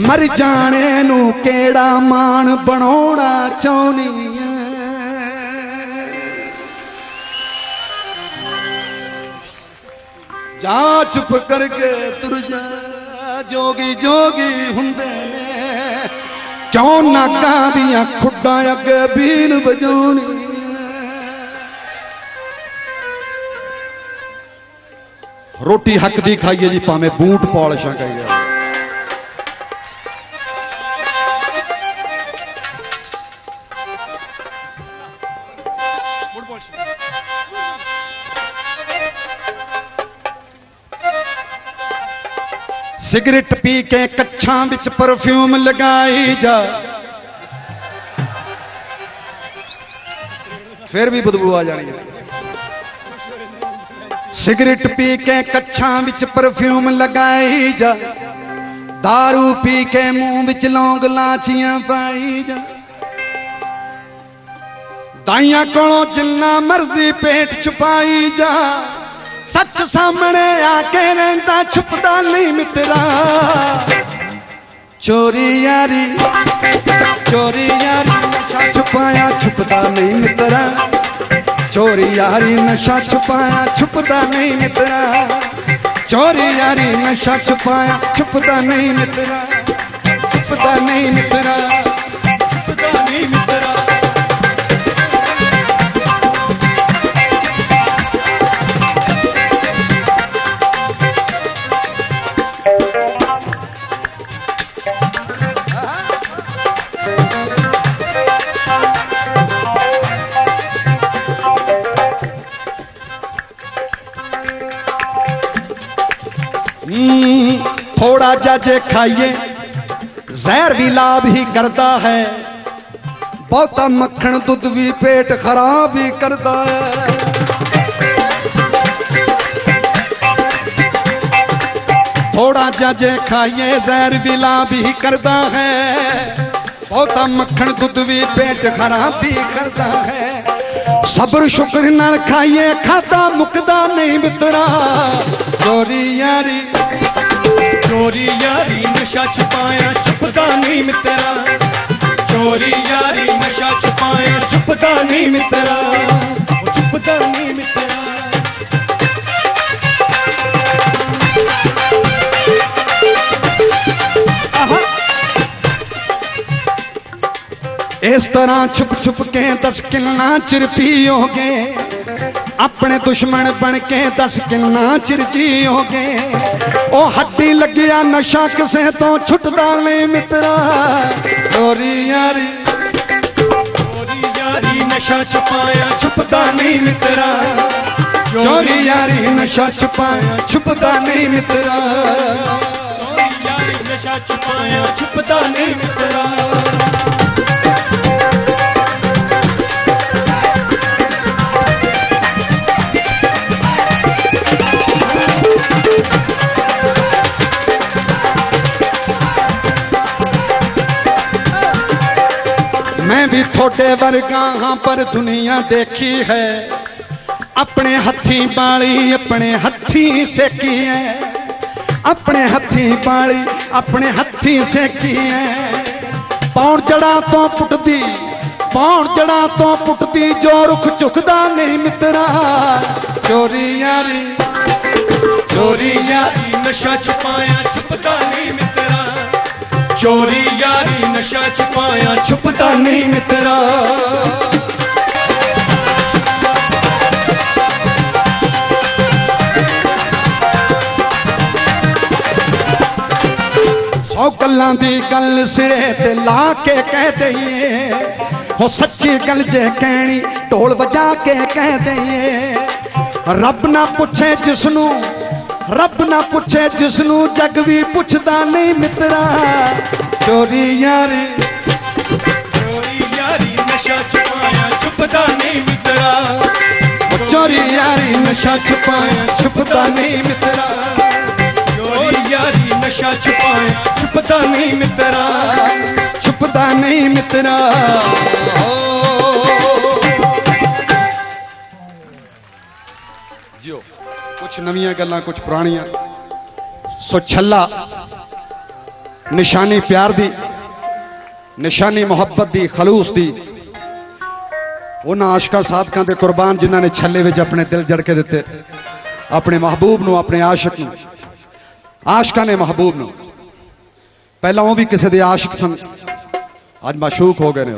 मर जाने नू केड़ा मान बनाउणा चाहुनी जा चुप करके तुर जा जोगी जोगी हुंदे ने क्यों नागां दियां खुड्डां अगे बीन बजाउणी रोटी हक दी खाइए जी भावें बूट पॉलिशां खाइए सिगरेट पी के कच्छां विच परफ्यूम लगाई जा फिर भी बदबू आ जानी है सिगरेट पी के कच्छां विच परफ्यूम लगाई जा दारू पी के मुंह विच लौंग लाचियां पाई जा दाइयां कोलों जिन्ना मर्जी पेट छुपाई जा सच सामने आके रहिंदा छुपदा नहीं मित्रा चोरी यारी चोरी यारी नशा छुपाया छुपता नहीं मित्रा, चोरी यारी नशा छुपाया छुपता नहीं मित्रा, चोरी यारी नशा छुपाया छुपता नहीं मित्रा, छुपता नहीं मित्रा, छुपता नहीं मित्रा। थोड़ा जाजे खाइए जहर भी लाभ ही करता है, बहुता मक्खन दूध भी पेट खराब ही करता है। थोड़ा जाजे खाइए जहर भी लाभ ही करता है, बहुता मक्खन दूध भी पेट खराब भी करता है। सब्र शुक्र नाल खाइए खाता मुकदा नहीं मित्रा, चोरी यारी चोरी यारी नशा छुपाया छुपता नहीं मित्रा, चोरी यारी नशा छुपाया छुपता नहीं मित्रा, छुपता नहीं मित्रा। इस तरह छुप छुप के 10 किलना चिर पियोगे, अपने दुश्मन बन के 10 किलना चिर जियोगे। ओ हड्डी लगिया नशा किसे तो छुटदा नहीं मित्रा, चोरी यारी नशा छुपाया छुपता नहीं मित्रा, चोरी यारी नशा छुपाया छुपता नहीं मित्रा, चोरी यारी नशा छुपाया छुपता नहीं मित्रा। मैं भी थोड़े वर्गा हाँ पर दुनिया देखी है, अपने हथी बाली अपने हथी सेकी है, अपने हथी बाली अपने हथी सेकी है। पौड़ जड़ा तो पुटदी पौड़ जड़ा तो पुटदी जो रुख चुकदा नहीं मित्रा, चोरी यारी नशा छुपाया छुपता नहीं मित्रा, चोरी यारी नशा छुपाया छुपता नहीं मित्रा। सौ गल्लां दी गल सिरे ते ला के कह दईए, हो सच्ची गल जे कहनी ढोल बजा के कह दईए। रब ना पूछे जिसनू रब ना पूछे जिसनू जग भी पुछदा नहीं मित्रा, चोरी यारी नशा छुपाया छुपता नहीं मित्रा, चोरी यारी नशा छुपाया छुपता नहीं मित्रा, चोरी यारी नशा छुपाया छुपता नहीं मित्रा, छुपता नहीं मित्रा। जियो कुछ नवियां गल्लां कुछ पुरानियां। सो छल्ला निशानी प्यार दी, निशानी मुहब्बत दी, खलूस दी। उन्हां आशका साधकां दे कुर्बान जिन्हां ने छल्ले विच अपने दिल जड़ के दिते, अपने महबूब नूं, अपने आशिक नूं, आशका ने महबूब नूं। पहला वो भी किसी दे आशिक सन, अज माशूक हो गए ने।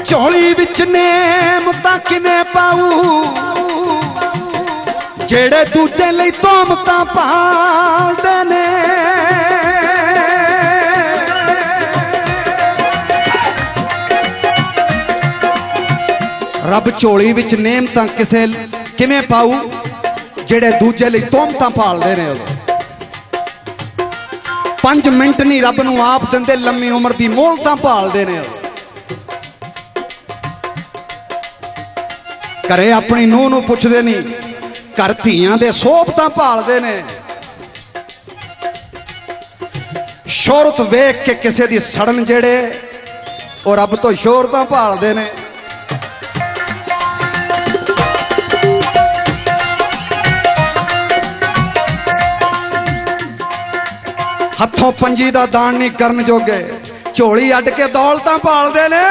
झोली विच नेम तां किवें पाऊ जेड़े दूजे लई तोहमतां पालदे ने। रब झोली विच नेम तां किसे किवें पाऊ जेड़े दूजे लई तोहमतां पालदे ने। 5 मिनट नहीं रब नूं आप दिंदे, लम्मी उम्र दी मोहलतां भालदे ने। घरे अपनी नूह नूं पुछदे नहीं, घर धीआं दे सोहबतां भालदे ने। शोहरत वेख के किसे दी सड़न जेड़े और रब तो शोहरतां भालदे ने। हथों पंजी दा दान नहीं करन जोगे, झोली अड के दौलतां भालदे ने।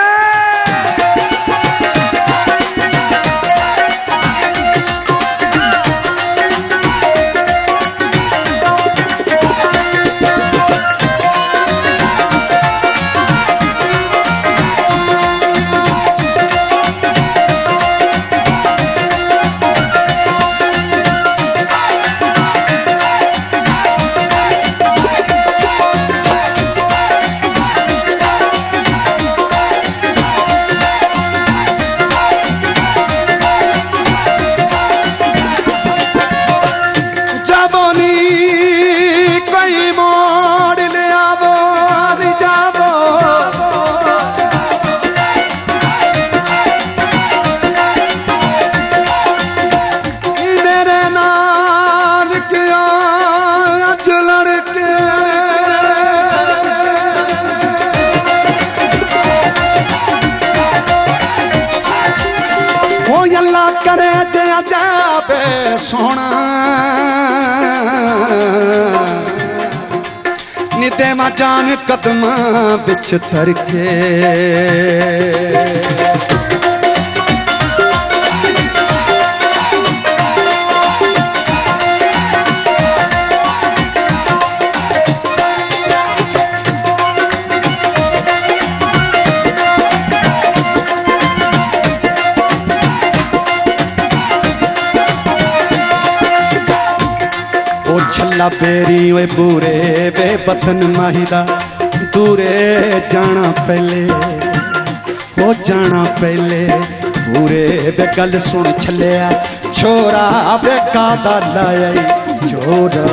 करे दे जावे सोना निते मा जान कदम बिच थरके। छल्ला पेरी वे बूरे वे बतन माहिदा दूरे जाना पहले, हो जाना पहले पूरे वे गल सुन छलिया छोरा वे कादा लाया छोरा।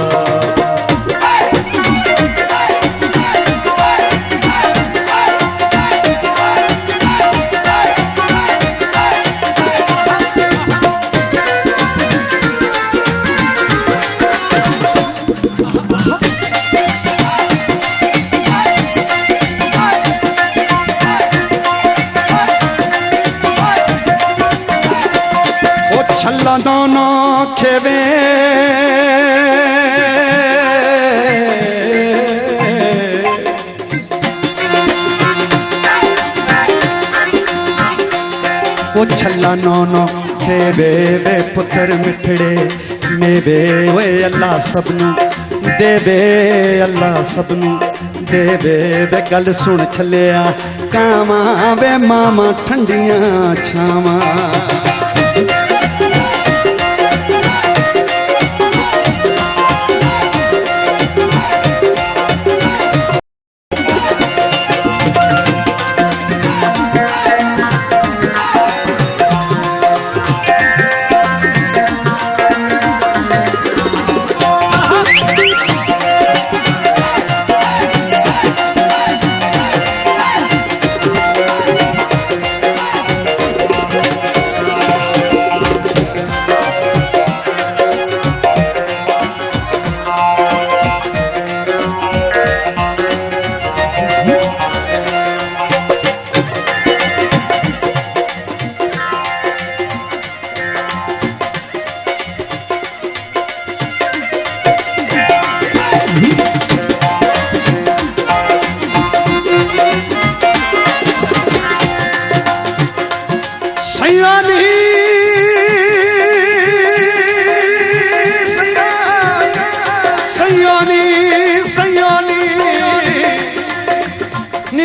छल्ला दोनों खेवे वो छल्ला नौनो खेवे वे पुत्र मिठड़े मेवे वे अल्लाह सबनू देवे, अल्लाह सबनू देवे वे गल सुन छलिया कावा वे मामा ठंडियां छावा।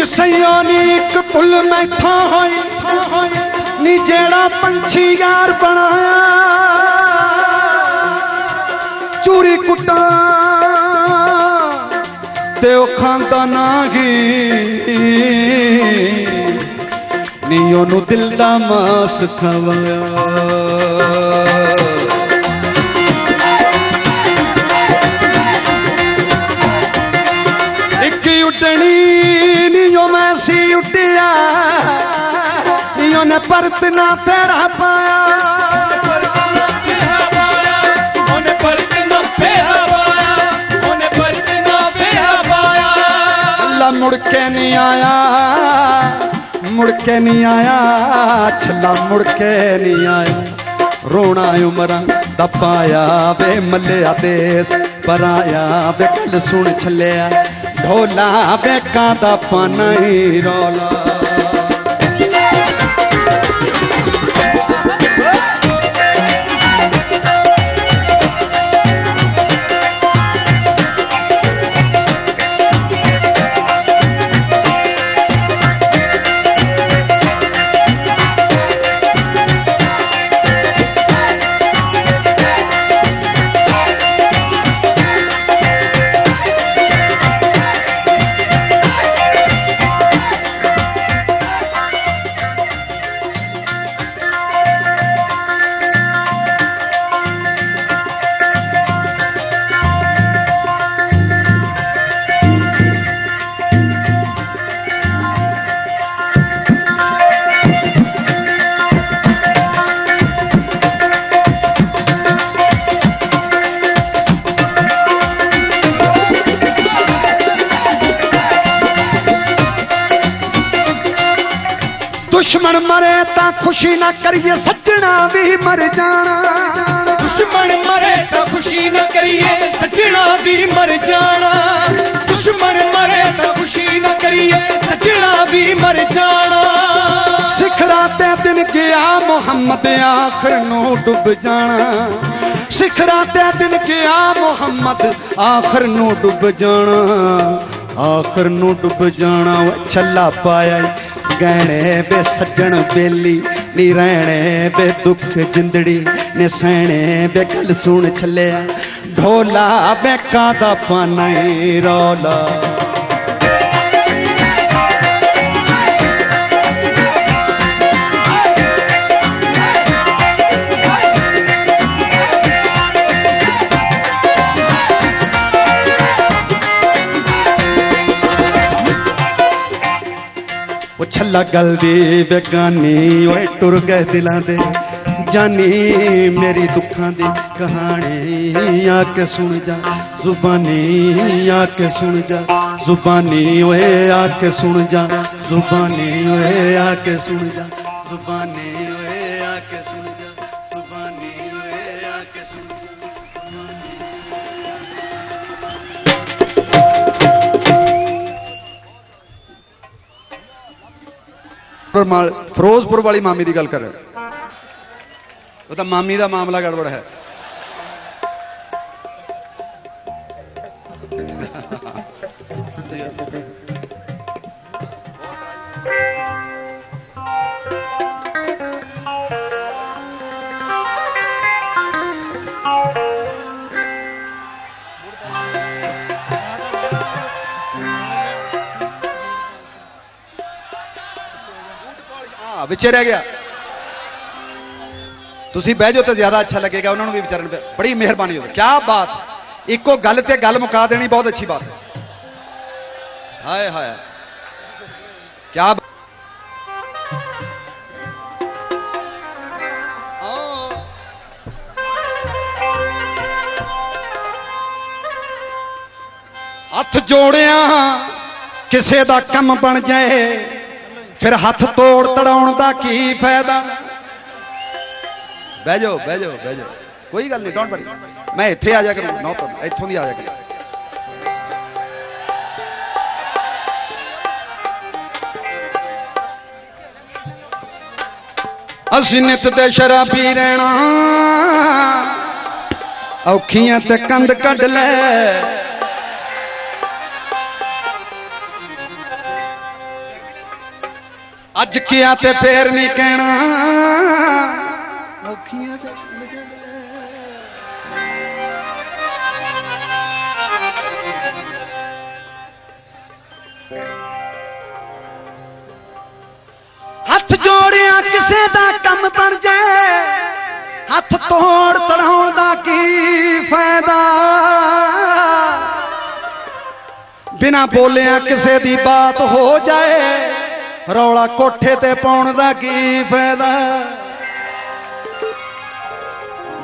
सयानी एक भुल मैथा होई नी जेड़ा पंछी यार बनाया चूरी कुटा ते ओ खांदा नागी नी ओनू दिल दा मास खवाया एक उडनी नी ओ मैं सी उड्डिया नी ओने परत ना फेरा पाया मुड़के नहीं आया मुड़के नहीं आया छला मुड़के नहीं आया रोना उमरा दपाया वे मलिया देश पराया वे गल सुन छलिया ढोला वे कादा पाना ही रौला दुश्मन मरे ता खुशी ना करिए सजना भी मर जाना दुश्मन मरे तो खुशी न करिए सजना भी मर जाना दुश्मन मरे तो खुशी न करिए सजना भी मर जाना सिखराते दिन गया मोहम्मद आखिर नो डूब जाना सिखराते दिन गया मोहम्मद आखिर नो डूब जाना आखिर नो डूब जाना छला पाया गहने बे सज्जन बेली नी रहने बे दुख जिंदड़ी ने सहने बे गल सुन छलिया ढोला बे कादा पाना ही रौला छला गल दी बेगानी ओए टुर गए दिलां दे जानी मेरी दुखां दी कहानी आके सुन जा जुबानी आके सुन जा जुबानी ओए आके सुन जा जुबानी ओए आके सुन जा जुबानी ओए आके सुन जा जुबानी ओए आके सुन जा फिरोजपुर वाली मामी की गल कर रहे वो तो मामी का मामला गड़बड़ है विचे रह गया तुसी बह जाओ तो ज्यादा अच्छा लगेगा उन्होंने भी विचारन पे बड़ी मेहरबानी होगी क्या बात इको गल ते गल मुका देनी बहुत अच्छी बात है हाय हाय क्या हथ जोड़िया किसे दा कम बन जाए फिर हाथ तोड़ तड़ाउण दा की फायदा बह जाओ बह जाओ बह जाओ कोई गल नहीं डोंट वरी मैं इत्थे आ जा करूं नो प्रॉब्लम इत्थों दी आ जा करूं असीं नित ते शराबी रहना औखियां ते कंध कढ ले अज किया ते फेर नहीं कहना औखियां ते हथ जोड़िया किसे दा कम बन जाए हथ तोड़ तड़ाउण दा की फायदा बिना बोलिया किसे दी बात हो जाए रौला कोठे ते पाउण दा की फायदा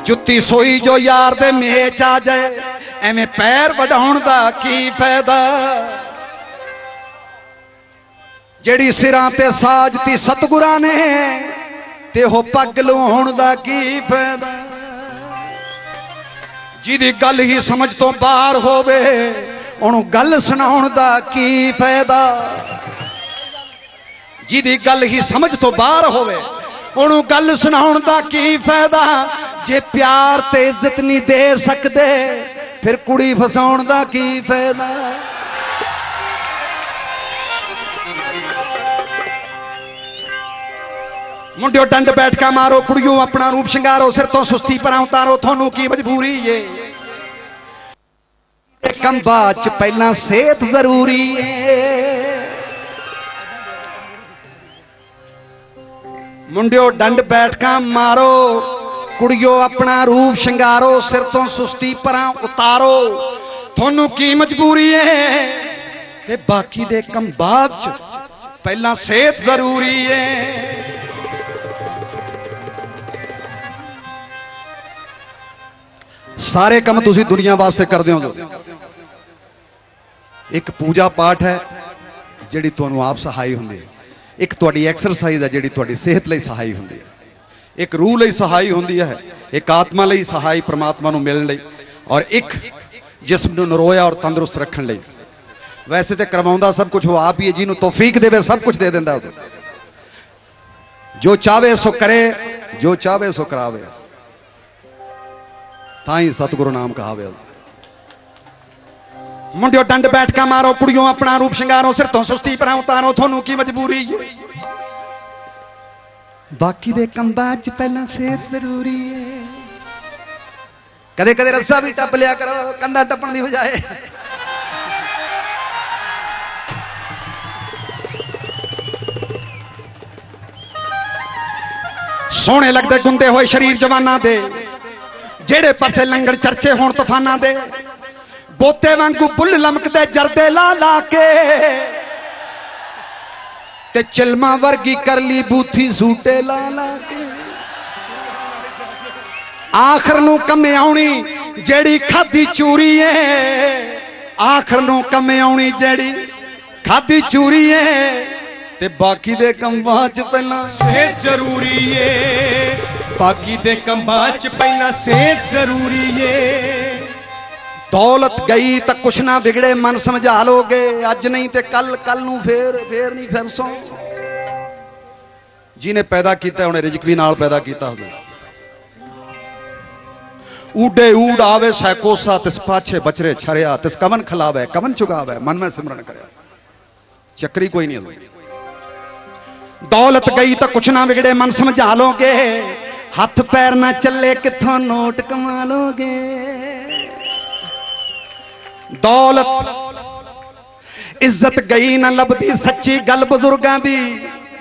जुत्ती सोई जो यार दे मेच आ जाए एवें पैर वधाउण दा की फायदा जेड़ी सिरां ते साजती सतगुरां ने ते हो पग लुहाउण दा की फायदा जिहदी गल ही समझ तो बाहर होवे ओनू गल सुनाउण दा की फायदा जिहदी गल ही समझ तो बाहर होवे ओनू गल सुनाउण दा की फायदा जे प्यार ते इज्जत नहीं दे सकदे फिर कुड़ी फसाउण दा की फायदा मुंडियो डंड बैठका मारो कुड़ियों अपना रूप शिंगारो सिर तो सुस्ती पर उतारो थानू की मजबूरी है कंबा च पहला सेहत जरूरी है मुंडियो डंड बैठका मारो कुड़ियों अपना रूप शिंगारो सिर तो सुस्ती पर उतारो थानू की मजबूरी है ते बाकी दे कंबा च पहला सेहत जरूरी है सारे काम तुसी दुनिया वास्ते कर दो एक पूजा पाठ है जिहड़ी तुहानू आप सहाई हुंदी है एक तुहाडी एक्सरसाइज है जिहड़ी तुहाडी सेहत लई सहाई हुंदी है एक रूह लई सहाई हुंदी है एक आत्मा लई सहाई परमात्मा नू मिलण लई और एक जिस्म नू नरोया और तंदुरुस्त रखण लई वैसे तो करवाउंदा सब कुछ वो आप ही है जिन्होंने तौफीक देवे सब कुछ दे दिंदा जो चाहे सो करे जो चाहे सो करावे ताई सतगुरु नाम कहावे मुंडियो डंड बैठका मारो कुड़ियों अपना रूप शिंगारो सिर तो सुस्ती पर उतारो थानू की मजबूरी बाकी दे कंबां च पहला सेहत जरूरी है कदे कदे रस्सा भी टप लिया करो कंधा टप्पण दी बजाए सोहने लगदे गुंदे होए शरीर जवाना दे जेड़े पासे लंगड़ चर्चे होण तूफाना दे बोते वांगू बुल लमकदे जरदे ला ला के ते चिलमा वर्गी कर ली बूथी सूटे ला ला के आखर नू कमे आउणी जेड़ी खादी चूरी है आखर नू कमे आउणी जेड़ी खादी चूरी है ते बाकी दे कंबां च पहला सेहत जरूरी है बाकी दे कंबां च पहला सेहत जरूरी है दौलत गई तो कुछ ना बिगड़े मन समझा लोगे अज नहीं तो कल कल नू फेर नहीं फिरसों जिन्हें पैदा किया उन्हें रिजक भी नाल पैदा किया होगा ऊडे ऊड आवे सैकोसा तिस पाछे बचरे छरिया तिस कवन खिलावे कवन चुगावे मन में सिमरन करे चक्री कोई नहीं होगी दौलत गई तो कुछ ना बिगड़े मन समझा लोगे हाथ पैर ना चले किथों नोट कमा लोगे दौलत इज्जत गई ना लभदी सच्ची गल बुजुर्गां दी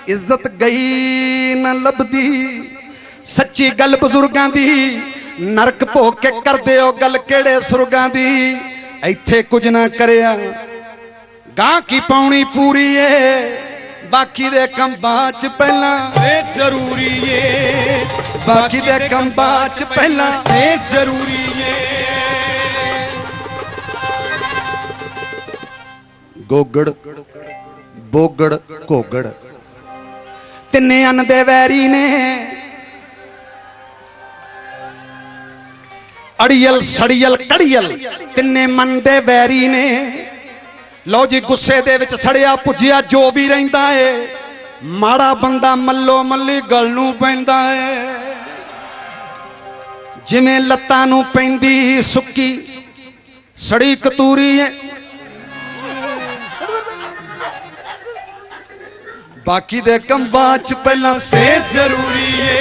इज्जत गई ना लभदी सच्ची गल बुजुर्गां दी नरक भोग के कर दिओ गल केड़े सुरगां दी इत्थे कुछ ना करिया गां की पाउणी पूरी है बाकी दे कंबां च पहला जरूरी है बाकी दे कंबां च पहला जरूरी है गोगड़ बोगड़ घोगड़ तिन्ने अन दे वैरी ने अड़ियल सड़ियल कड़ियल तिन्ने मन दे वैरी ने लो जी गुस्से दे विच सड़िया पुजिया जो भी रहिंदा है माड़ा बंदा मल्लो मल्ली गल नूं पैंदा है जिवें लत्तां नूं पैंदी सुक्की सड़ी कतूरी है बाकी दे कंबां च पहला सेहत जरूरी है,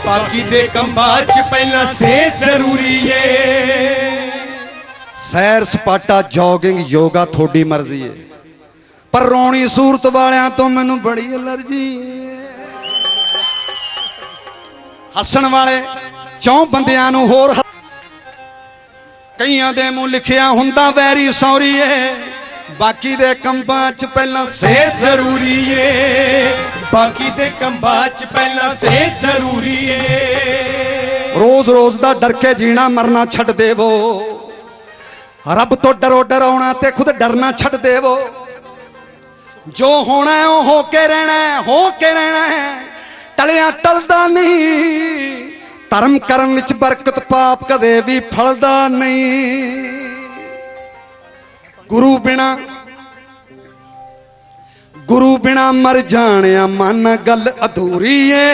बाकी दे कंबां च पहला सेहत जरूरी है। सैर सपाटा जॉगिंग योगा थोड़ी मर्जी है, पर रोनी सूरत वालियां तो मैनू बड़ी एलर्जी है। हसन वाले 4 बंदियां नू होर कईयां दे मूंह लिखिया हुंदा वैरी सौरी है। बाकी दे कंबां च पहला सेहत जरूरी है, बाकी दे कंबां च पहला सेहत जरूरी है। रोज रोज दा डर के जीना मरना छड़ देवो, रब तो डरो डराउना ते खुद डरना छड़ देवो। जो होना है वो हो के रहना है, हो के रहना है, टलिया टलदा नहीं। धर्म कर्म विच बरकत पाप कदे भी फलदा नहीं। गुरु बिना मर जाने मन गल अधूरी है।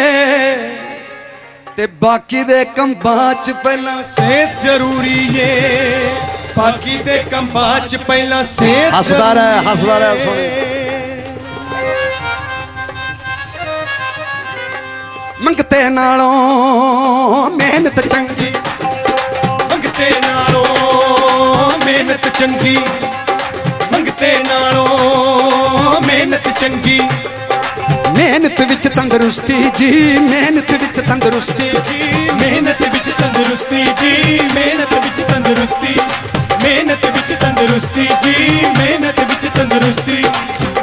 ते बाकी दे कंबां च पहला सेहत जरूरी है, बाकी दे कंबां च पहला सेहत हसदा रह सोने। मंगते नालों मेहनत चंगी, मंगते नालों मेहनत चंगी, मंगते नालों मेहनत चंगी। मेहनत विच तंदरुस्ती जी, मेहनत विच तंदरुस्ती जी, मेहनत विच तंदरुस्ती जी, मेहनत विच तंदरुस्ती, मेहनत विच तंदरुस्ती जी, मेहनत विच तंदरुस्ती।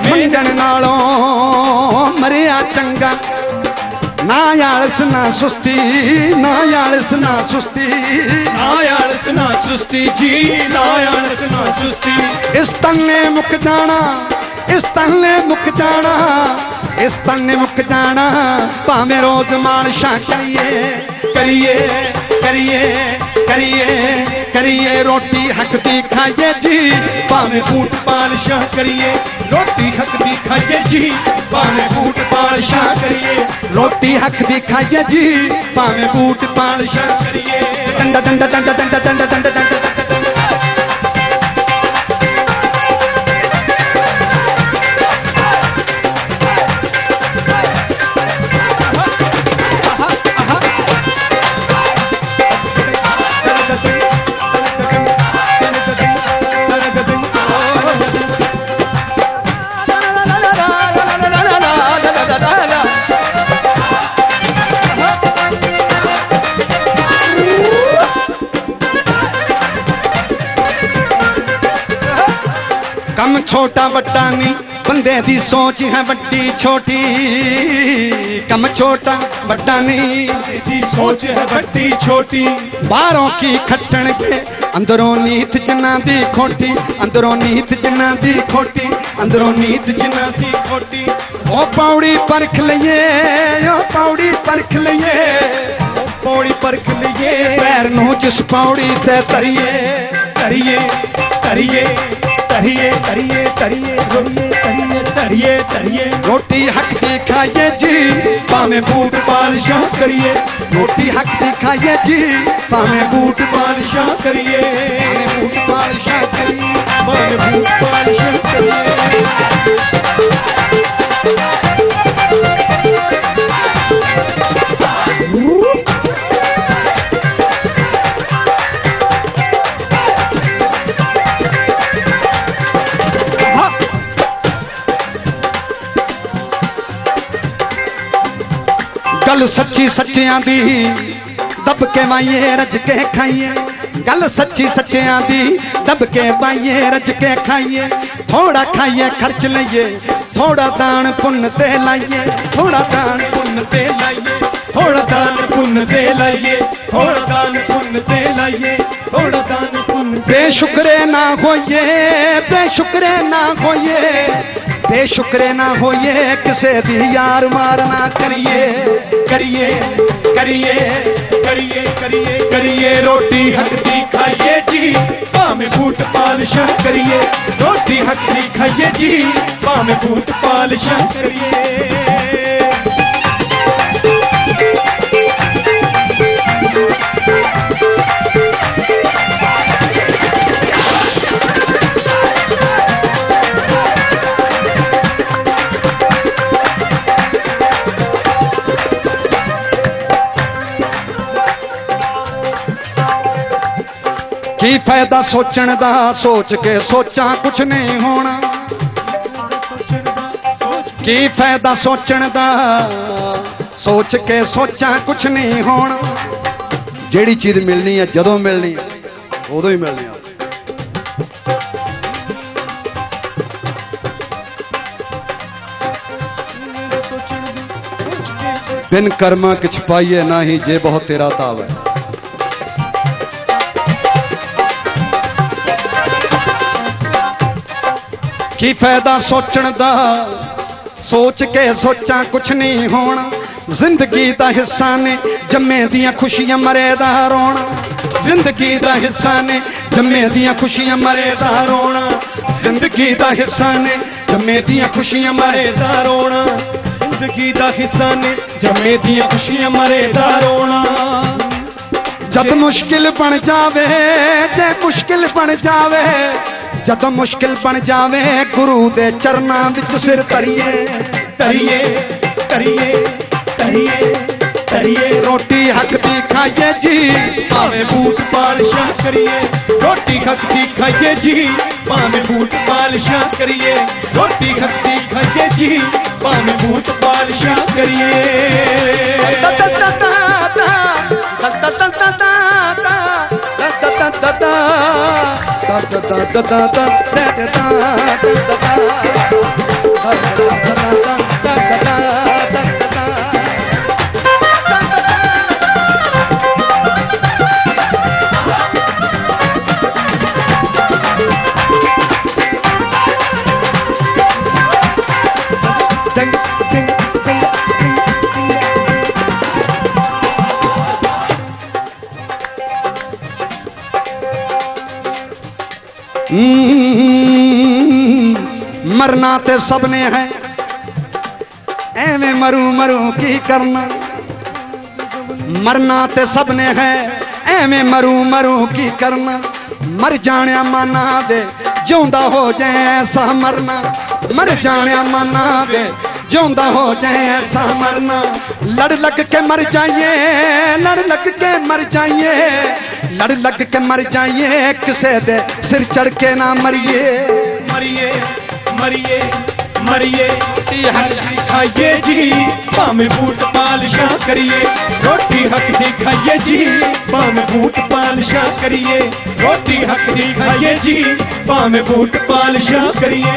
मंगण नालों मरिया चंगा, ना आलस ना सुस्ती, ना आलस ना सुस्ती, ना आलस ना सुस्ती जी, ना आलस ना सुस्ती। इस तन ने मुक जाना, इस तन ने मुक जाना, इस तन ने मुक जाना। भावें रोज मालिशां करिए करिए करिए करिए करिए, रोटी हक दी खाइए जी, भावें बूट पालिशां करिए, रोटी हक दी खाइए जी, भावें बूट पालिशां करिए, रोटी हक दी खाइए जी, भावें बूट पालिशां करिए। डंडा डंडा डंडा डंडा डंडा डंडा डंडा। कम छोटा वड्डा नहीं, बंदे दी सोच है वड्डी छोटी। कम छोटा वड्डा नहीं, दी सोच है वड्डी छोटी। बाहरों की खट्टण के अंदरों नीत जिन्ना दी खोटी, अंदरों नीत जिन्ना दी खोटी, अंदरों नीत जिन्ना दी खोटी। ओ पौड़ी परख लइए, ओ पौड़ी परख लइए, ओ पौड़ी परख लइए, पैर नूं जिस पौड़ी ते तरिए तरिए तरिए तरिए तरिए तरिए तरिए तरिए तरिए तरिए। रोटी हक दी खाइए जी, भावें बूट पालिशां करिए, रोटी हक दी खाइए जी, भावें बूट पालिशां करिए, भावें बूट पालिशां करिए, भावें बूट पालिशां करिए। गल सच्ची सच्चियां दी दब के माइए रज के खाइए। गल सच्ची सच्चियां दी दब के माइए रज के खाइए। थोड़ा खाइए खर्च लइए, थोड़ा दान पुण्य ते लाइए, थोड़ा दान पुण्य ते लाइए, थोड़ा दान पुण्य दे लाइए, थोड़ा दान पुण्य दे लाइए, थोड़ा दान पुण्य। बेशुक्रे ना होइए, बेशुक्रे ना होइए, बेशुक्रे ना होइए, किसे दी यार मार ना करिए करिए करिए करिए करिए करिए। रोटी हक दी खाइए जी, भावें बूट पालिशां करिए, रोटी हक दी खाइए जी, भावें बूट पालिशां करिए। की फायदा सोचण दा, सोच के सोचा कुछ नहीं होना। की फायदा सोचण दा, सोच के सोचा कुछ नहीं होना। जेड़ी चीज मिलनी है जदों मिलनी है उदों ही मिलनी है। बिन कर्मा किछ पाइए ना ही जे बहुत तेरा ताव है। की फायदा सोचण दा, सोच के सोचा कुछ नहीं होना। जिंदगी दा हिस्सा ने जम्मे दियां खुशियां मरे दा रोना। जिंदगी दा हिस्सा ने जम्मे दियां खुशियां मरे दा रोना। जिंदगी दा हिस्सा ने जम्मे दियां खुशियां मरे दा रोना। जिंदगी दा हिस्सा ने जम्मे दियां खुशियां मरे दा रोना। जद मुश्किल बन जावे, जे मुश्किल बन जावे, जद मुश्किल बन जावे, गुरु दे चरना विच सिर धरिए। धरिए धरिए धरिए धरिए, रोटी हक दी खाइए जी, भावें बूट पालिशां करिए। रोटी हक दी खाइए जी, भावें बूट पालिशां करिए। रोटी हक दी खाइए जी, भावें बूट पालिशां करिए। मरना ते सबने है, एवें मरू मरू की करना। मरना ते सबने है, एवें मरू मरू की करना। मर जाने माना दे, जिਉਂਦਾ हो जाए ऐसा मरना। मर जाने माना दे, जिਉਂਦਾ हो जाए ऐसा मरना। लड़ लग के मर जाइए, लड़ लग के मर जाइए, लड़ लग के मर जाइए, किसे दे सिर चढ़ के ना मरिए। मरिए मरिए मरिए, रोटी हक दी खाइए जी, भावें बूट पालिशां करिए। रोटी हक दी खाइए जी, भावें बूट पालिशां करिए। रोटी हक दी खाइए जी, भावें बूट पालिशां करिए।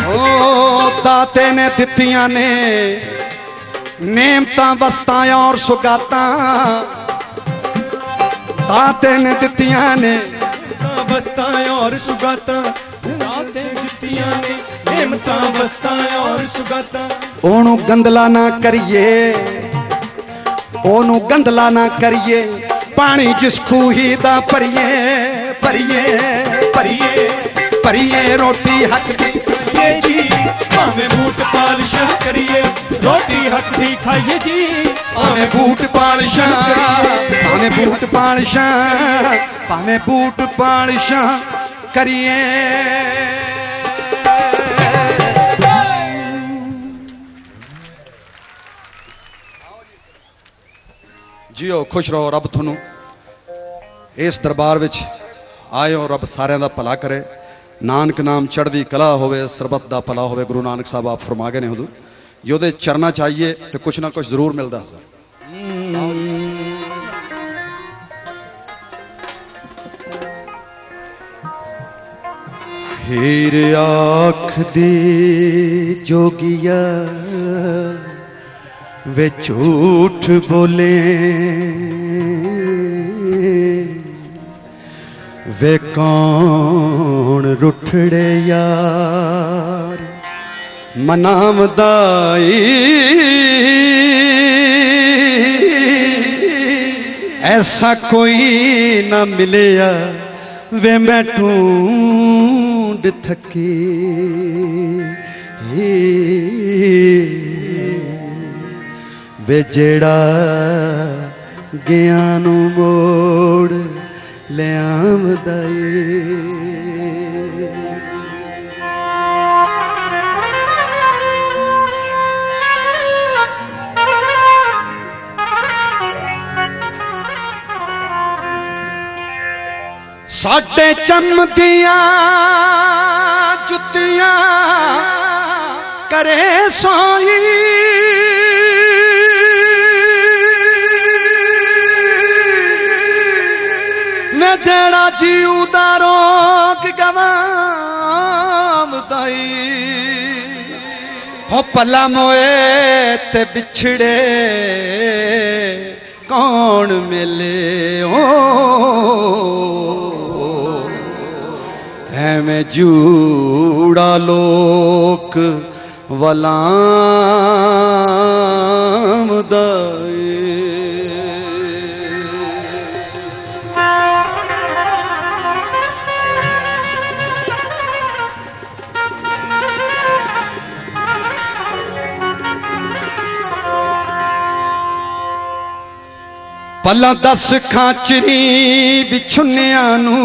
ओ दाते ने दित्तियां ने नेमतां वस्तां और सुगातां। दाते ने दित्तियां ने वस्तां और सुगातां। दाते ने दित्तियां ने नेमतां वस्तां और सुगातां। ओनू गंदला ना करिए, ओनू गंदला ना करिए, पानी जिस खूही दा भरिए। भरिए भरिए भरिए, रोटी हक दी खाइए जी, भावें बूट पालिशां करिए। रोटी हक दी खाइए जी, भावें बूट पालिशां करिए। भावें बूट पालिशां, भावें बूट पालिशां करिए। जियो खुश रहो, रब तुहानू इस दरबार विच आए हो, रब सारिਆਂ ਦਾ ਭਲਾ करे। नानक नाम चढ़दी कला होवे, सरबत दा भला होवे। गुरु नानक साहब आप फरमा गए ने हुजूर, जो दे चरना चाहिए तो कुछ ना कुछ जरूर मिलता। हीर आख दी जोगिया वे झूठ बोले, वे कौन रुठड़े यार मनावदाई। ऐसा कोई ना मिलिया वे मैं ढूंढ थकी। वे जेड़ा गया नू मोड़ ले आमदाई। साडे चमदियां जुत्तियां करे सोई मैं जेड़ा जीवदा रोक गवामदाई हो पला मोए ते बिछड़े कौन मिले हो है मैं जूड़ा लोक वलाम दाए पला दस खाचरी बिछुनिया नू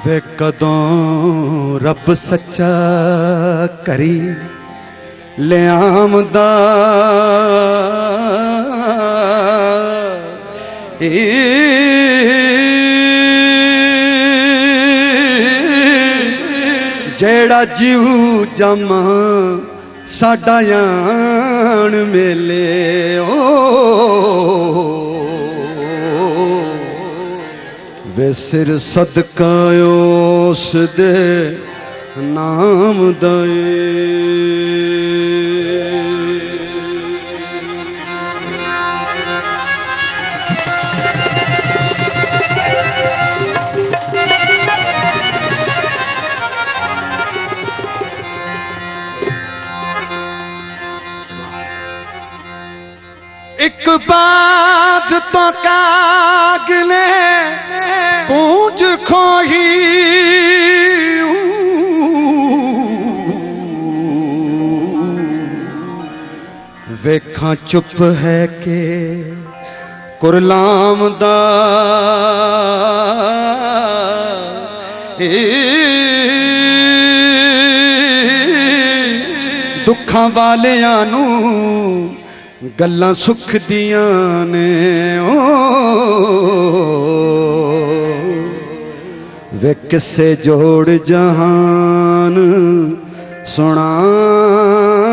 वे कदों रब सच्चा करी ले आमदा जेड़ा जीव जमा साडा यान मेले ओ वे सिर सदका उस दे नाम दाए एक बाज तो कागले पूंज खोही वेखा चुप है के कुरलाम दा दुखां वालियां नू गल्लां सुख दियां ने ओ वे किसे जोड़ जहान सुनावदा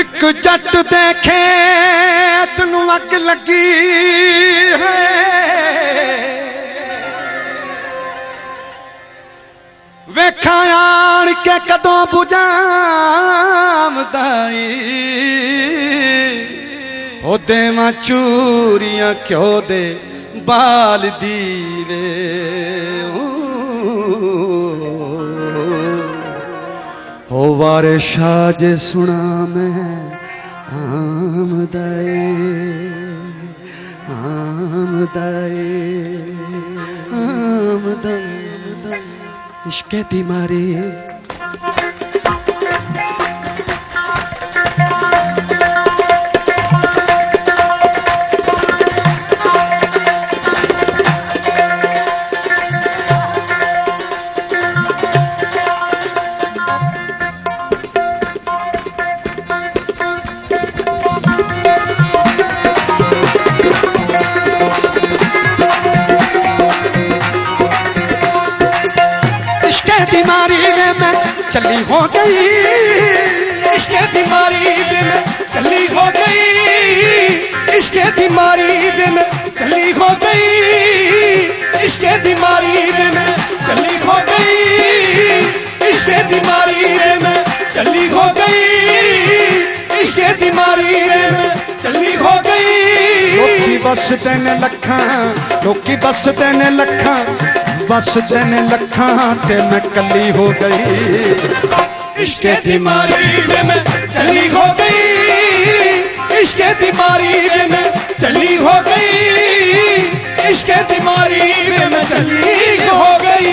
एक जट देखे तनु अग लगी है वेखा आन के कदों बुझावदाई ओ देवां चूरियां क्यों दे बाल दीवे हो वारे शाह जे सुना मैं आमदाए आमदाए आमदाए इश्क़ दी मारी बीमारी में मैं चली हो गई इश्क़ बीमारी में मैं चली हो गई इश्क़ बीमारी में मैं चली हो गई इश्क़ बीमारी में मैं चली हो गई इश्क़ बीमारी में मैं चली हो गई इश्क़ बीमारी में मैं चली हो गई लोकी बस तेन लखा लोकी बस तेन लखा बस तेन लखा ते मैं कली हो गई इश्क़ बीमारी में मैं चली हो गई इश्क़ बीमारी में मैं चली हो गई इश्क़ बीमारी में मैं चली हो गई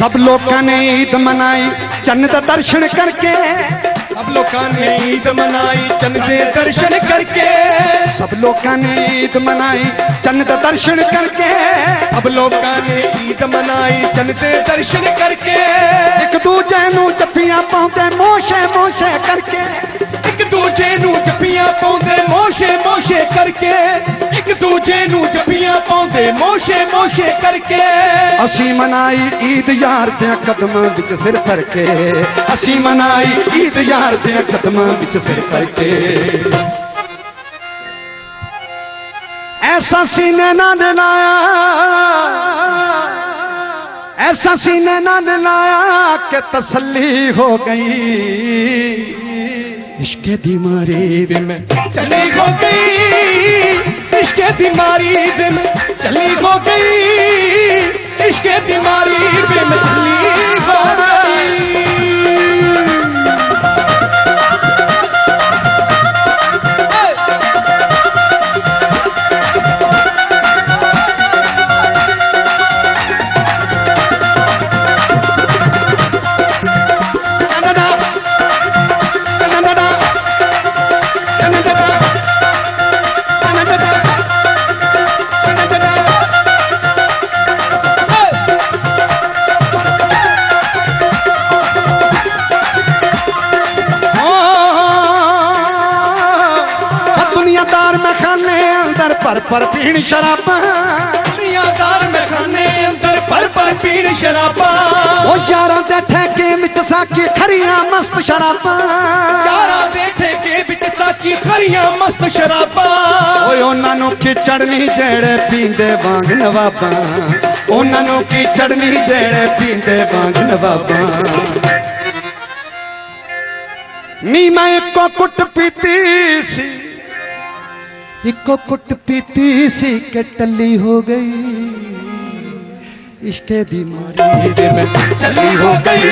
सब लोगों ने ईद मनाई चंद दा दर्शन करके, सब लोगों ने ईद मनाई चंद दे दर्शन करके, सब लोगों ने ईद मनाई चंद दा दर्शन करके, सब लोगों ने ईद मनाई चंद दे दर्शन करके, एक दूजे नू जफ्फियां पाउंदे मोशे मोशे करके, एक दूजे नू जफ्फियां पाउंदे मोशे मोशे करके, एक दूजे नू जफ्फियां पाउंदे मोशे मोशे करके, असी मनाई ईद यार दे कदमां विच सिर धर के, असी मनाई ईद यार दे कदमां विच सिर धर के। ऐसा सीने ना दिलाया, ऐसा सीने ना दिलाया कि तसल्ली हो गई, इश्क दी मारी दे में चली हो गई, इश्क दी मारी दे में चली हो गई, इश्क दी मारी दे में चली हो गई। पर पीण शराबा, दुनियादार में खाने अंदर पर पीण शराबा, ओ यारां दे ठेके विच साकी खरियां मस्त शराबा, यारां दे ठेके विच साकी खरियां मस्त शराबा, ओए उन्हां नूं खिचड़ नहीं जेड़े पींदे वांग नवाबा, उन्हां नूं खिचड़ नहीं जेड़े पींदे वांग नवाबा। नी मैं इको कुट पीती सी, इको कुट पीती सी के टली हो गई, इश्क दी मारी दे में चली हो गई,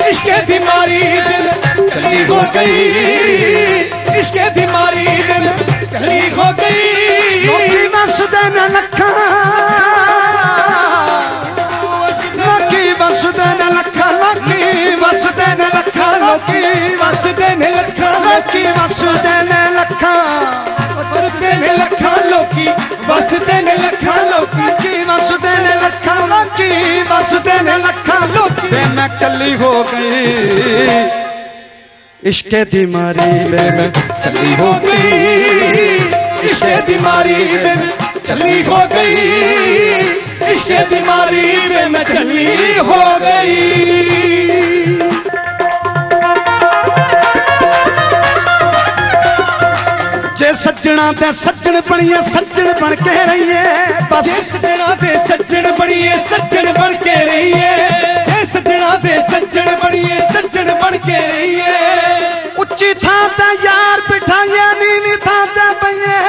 इश्क दी मारी दे में चली हो गई, इश्क दी मारी दे में चली हो गई। लोकी बस देन लखा, लोकी बस देन लखा, लोकी बस देन लखा, लोकी बस देन लखा, लोकी बस देन लखा, बस देन लखा लोकी, बस देन लखा लोकी, बस देन लखा लोकी, बस देन लखा लोकी। वे मैं कली हो गई, इश्क दी मारी में चली हो गई, इश्क दी मारी में चली हो गई, इश्क दी मारी में चली हो गई। जे सज्जणा दे सज्जन बनिए सज्जन बन के रहिए, जे सज्जणा दे सज्जन बनिए सज्जन बन के रहिए, जे सज्जणा दे सज्जन बनिए सज्जन बन के रहिए। उच्ची थां ते यार बिठाइए नीवी थां ते पईए,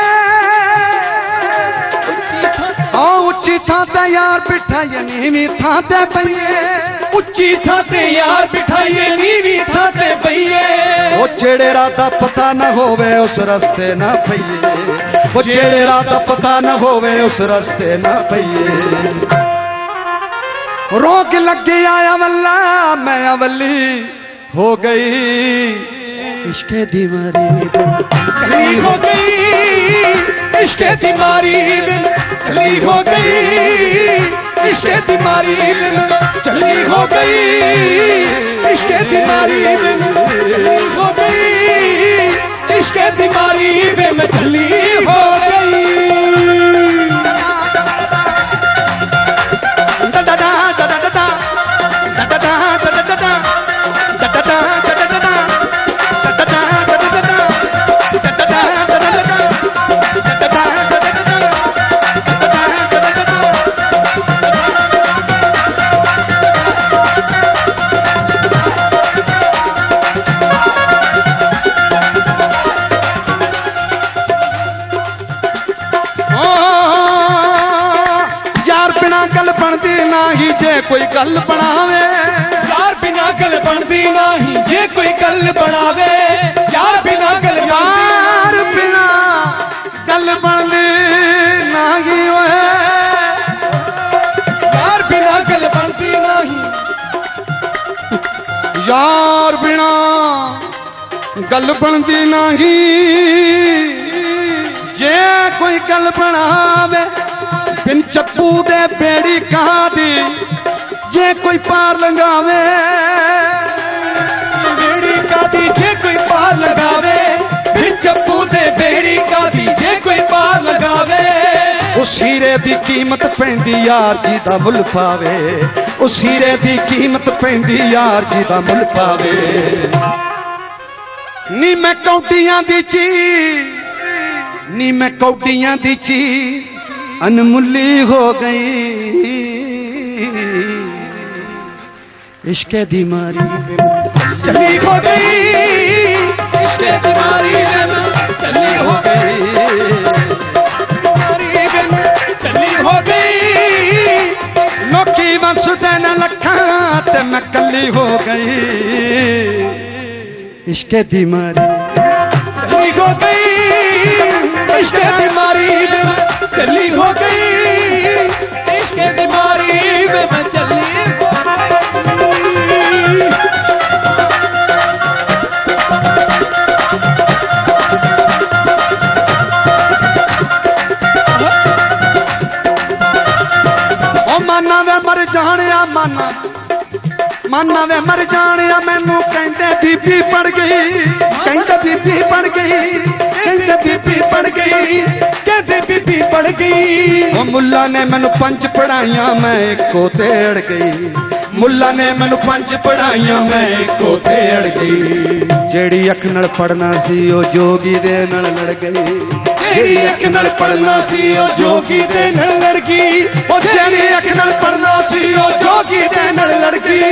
ओ उच्ची थां ते यार बिठाइए नीवी थां ते पईए, उच्ची थां ते यार बिठाइए नीवी थां ते पईए। ओ जेड़े राह दा पता न होवे उस रस्ते ना पईए, ओ जेड़े राह दा पता न होवे उस रस्ते ना पईए। रोग लग गया अवल्ला मैं अवली हो गई, इश्क दी मारी चली हो गई, इश्क दी मारी चली हो गई, इश्क दी मारी चली हो गई, इश्क दी मारी चली हो गई, इश्क दी मारी में चली हो गई। कोई गल बनावे यार बिना गल बनती नहीं, जे कोई गल बनावे यार बिना गल, यार बिना गल बनती नहीं, यार बिना गल बनती नहीं। यार बिना गल बनदी नहीं, जे कोई गल बनावे बिन चप्पू दे बेड़ी कादी, जे कोई पार लगावे बेड़ी कादी, जे कोई पार लगावे बिन चप्पू दे बेड़ी कादी, जे कोई पार लगावे। उस हीरे दी कीमत पैंदी यार जी दा मुल पावे, उस हीरे दी कीमत पैंदी यार जी दा मुल पावे। नी मैं कौडियां दी चीज, नी मैं कौडियां दी चीज अनमुल्ली हो गई, इश्के दी मारी चली हो गई, इश्के दी मारी चली हो गई, चली हो गई। लोकी बस देन लखा ते मैं कली हो गई, इश्के दी मारी चली हो गई, इश्के दी मारी चली हो गई, इश्के दी मारी में चली हो गई। ओ माना वे मर जानिया, माना माना वे मर जानिया, मैनू कहंदे बीबी पड़ गई, कहंदे बीबी पड़ गई, कहंदे बीबी पड़ गई, कहते बीबी पड़ गई। ओ मुल्ला ने मैनू 5 पढ़ाइयां मैं एको ते अड़ गई, मुल्ला ने मैनू 5 पढ़ाइयां मैं एको ते अड़ गई। जेड़ी अख नाल पढ़ना सी ओ जोगी दे नाल लड़ गई, जेड़ी अख नाल पढ़ना सी ओ जोगी दे नाल लड़ गई, ओ जेड़ी अख नाल पढ़ना सी ओ जोगी दे नाल लड़ गई,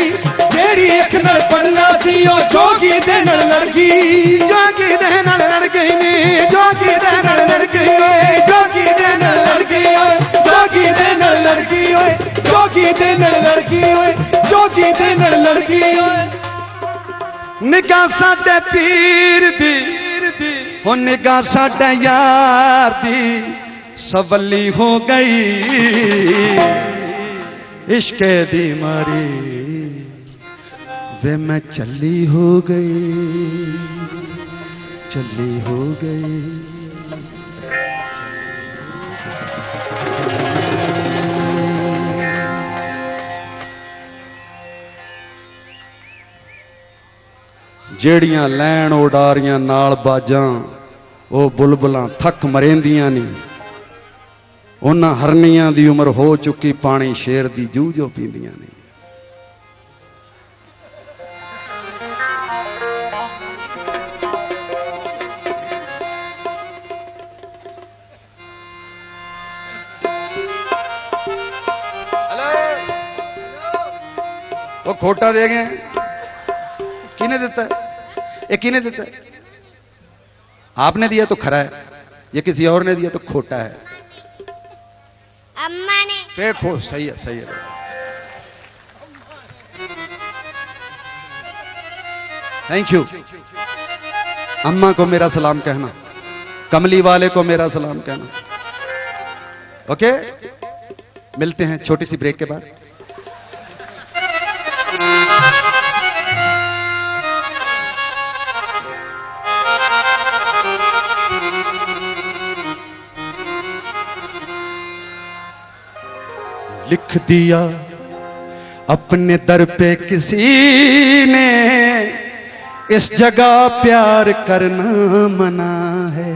जेड़ी अख नाल पढ़ना सी ओ जोगी दे नाल लड़ गई, जोगी दे नाल लड़ गई नी, जोगी दे नाल लड़ गई ओए, जोगी दे नाल लड़ गई ओए, जोगी दे नाल लड़ गई ओए, जोगी दे नाल लड़ गई ओए, जोगी दे नाल लड़ गई ओए। निगाह साडे पीर दी, ओ निगाह साडे यार दी सवली हो गई, इश्के दी मारी वे मैं चली हो गई, चली हो गई। ਜਿਹੜੀਆਂ ਲੈਣ ਉਡਾਰੀਆਂ ਨਾਲ ਬਾਜਾਂ ਉਹ ਬੁਲਬੁਲਾਂ ਥੱਕ ਮਰੇਂਦੀਆਂ ਨਹੀਂ, ਉਹਨਾਂ ਹਰਨੀਆਂ ਦੀ ਉਮਰ ਹੋ ਚੁੱਕੀ, ਪਾਣੀ ਸ਼ੇਰ ਦੀ ਜੂਹ ਜੋ ਪੀਂਦੀਆਂ ਨਹੀਂ। ਉਹ ਖੋਟਾ ਦੇ ਗਏ, किने देता है? ये किने देता है? आपने दिया तो खरा है, ये किसी और ने दिया तो खोटा है। अम्मा ने। फिर खो सही है, सही है। Thank you. अम्मा को मेरा सलाम कहना, कमली वाले को मेरा सलाम कहना। ओके, मिलते हैं छोटी सी ब्रेक के बाद। लिख दिया अपने दर पे किसी ने, इस जगह प्यार करना मना है।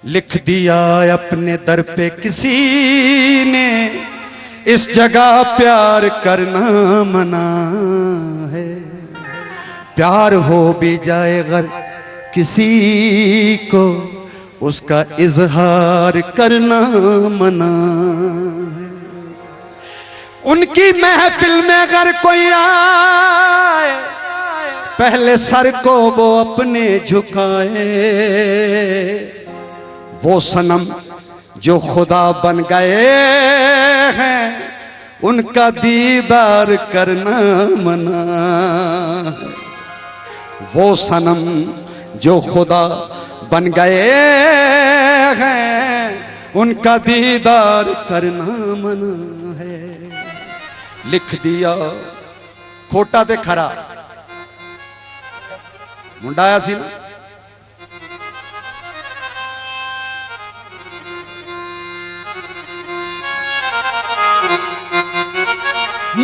लिख दिया अपने दर पे किसी ने, इस जगह प्यार करना मना है। प्यार हो भी जाए अगर किसी को, उसका इजहार करना मना है। उनकी महफिल में अगर कोई आए, पहले सर को वो अपने झुकाए। वो सनम जो खुदा बन गए हैं, उनका दीदार करना मना है। वो सनम जो खुदा बन गए हैं, उनका दीदार करना मना है। लिख दिया खोटा ते खरा मुंडा आया सी ना,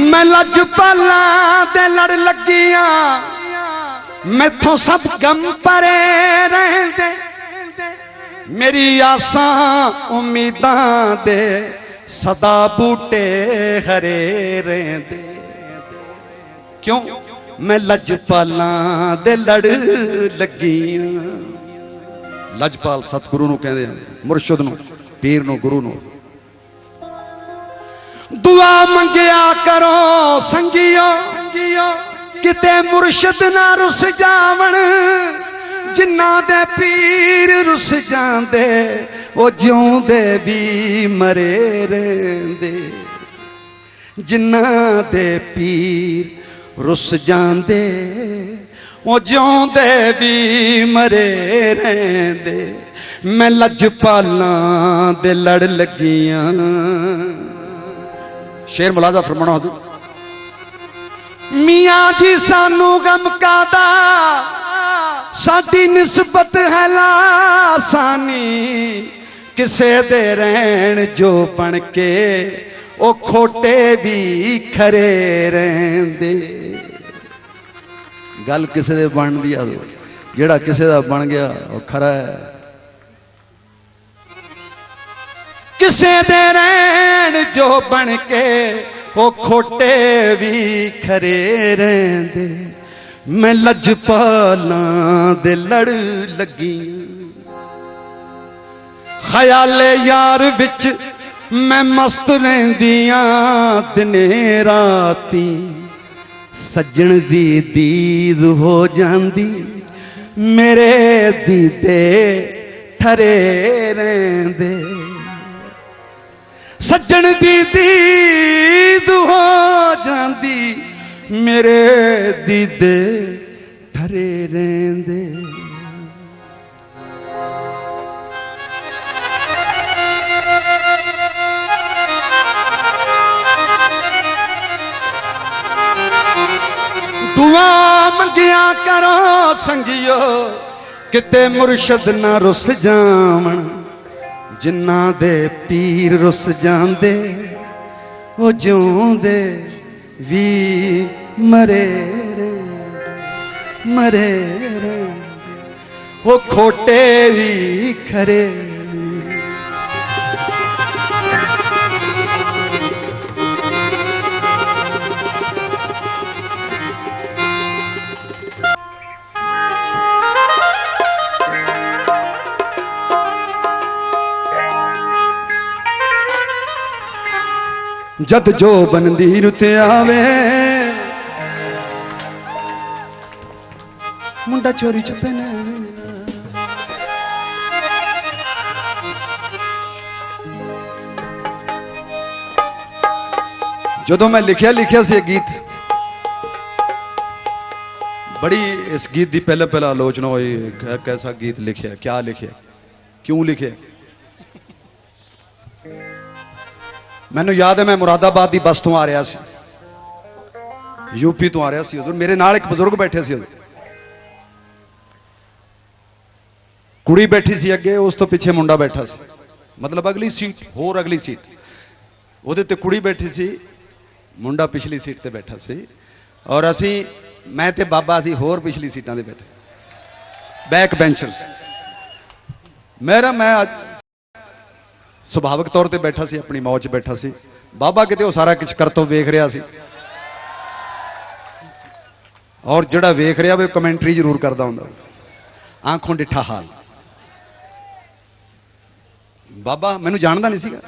मैं लजपाला दे लड़ लगिया, मैथों सब गम परे रहंदे, मेरी आसां उम्मीदां दे सदा बूटे हरे रहंदे। क्यों? मैं लजपाला दे लड़ लगिया। लजपाल सतगुरु नूं कहंदे आ, मुर्शिद नूं, पीर नूं, गुरु नूं। दुआ मंगिया करो संगियो, किते मुर्शिद ना रुस जावण, जिन्ना दे पीर रुस जांदे ओ जिउंदे भी मरे रहंदे। जिन्ना दे पीर रुस जांदे ओ जिउंदे भी मरे रहंदे। मैं लजपालां दे लड़ लगियां। शेर मुलाजा फरमाना हजूर। मियां जी सानू गम कादा, साडी निस्बत है लासानी, किसे दे रहन जो बन के ओ खोटे भी खरे रहंदे। गल किसे दे बन दी, जेड़ा किसे दा बन गया वो खरा है। किसे दे रहन जो बन के वो खोटे भी खरे रहंदे। मैं लजपालां दे लड़ लगी, ख्याले यार विच मैं मस्त रहंदियां दिने राती। सज्जन दी दीद हो जांदी, मेरे दीदे ठरे रहंदे। सज्जन दी दीद हो जांदी, मेरे दीदे ठरे रहंदे। दुआ मंगिया करो संगियो, किते मुर्शद ना रुस जावण, जिन्ना दे पीर रुस जांदे ओ जिउंदे भी मरे मरे वो खोटे भी खरे। जद जो बनदी रुते आवे, मुंडा चोरी छुपे ने। जदों मैं लिखिया से गीत, बड़ी इस गीत की पहले पहला आलोचना हुई, कैसा गीत लिखिया, क्या लिखिया, क्यों लिखिया। मैनू याद है मैं मुरादाबाद की बस तो आ रहा सी, यूपी तो आ रहा सी। मेरे नाल एक बजुर्ग बैठे सी, कुड़ी बैठी सी अगे, उस तो पिछे मुंडा बैठा सी, मतलब अगली सीट होर अगली सीट, उहदे ते कुड़ी बैठी सी, मुंडा पिछली सीट ते बैठा सी, और असी मैं ते बाबा सी होर पिछली सीटां ते बैठे, बैक बेंचर्स। मैं सुभाविक तौर पर बैठा सी, अपनी मौज बैठा सी। बाबा किते वो सारा कुछ करतों वेख रहा सी, और जिहड़ा वेख रहा वो कमेंटरी जरूर करता हुंदा, आंखों डिठा हाल। बाबा मैनू जानता नहीं सीगा,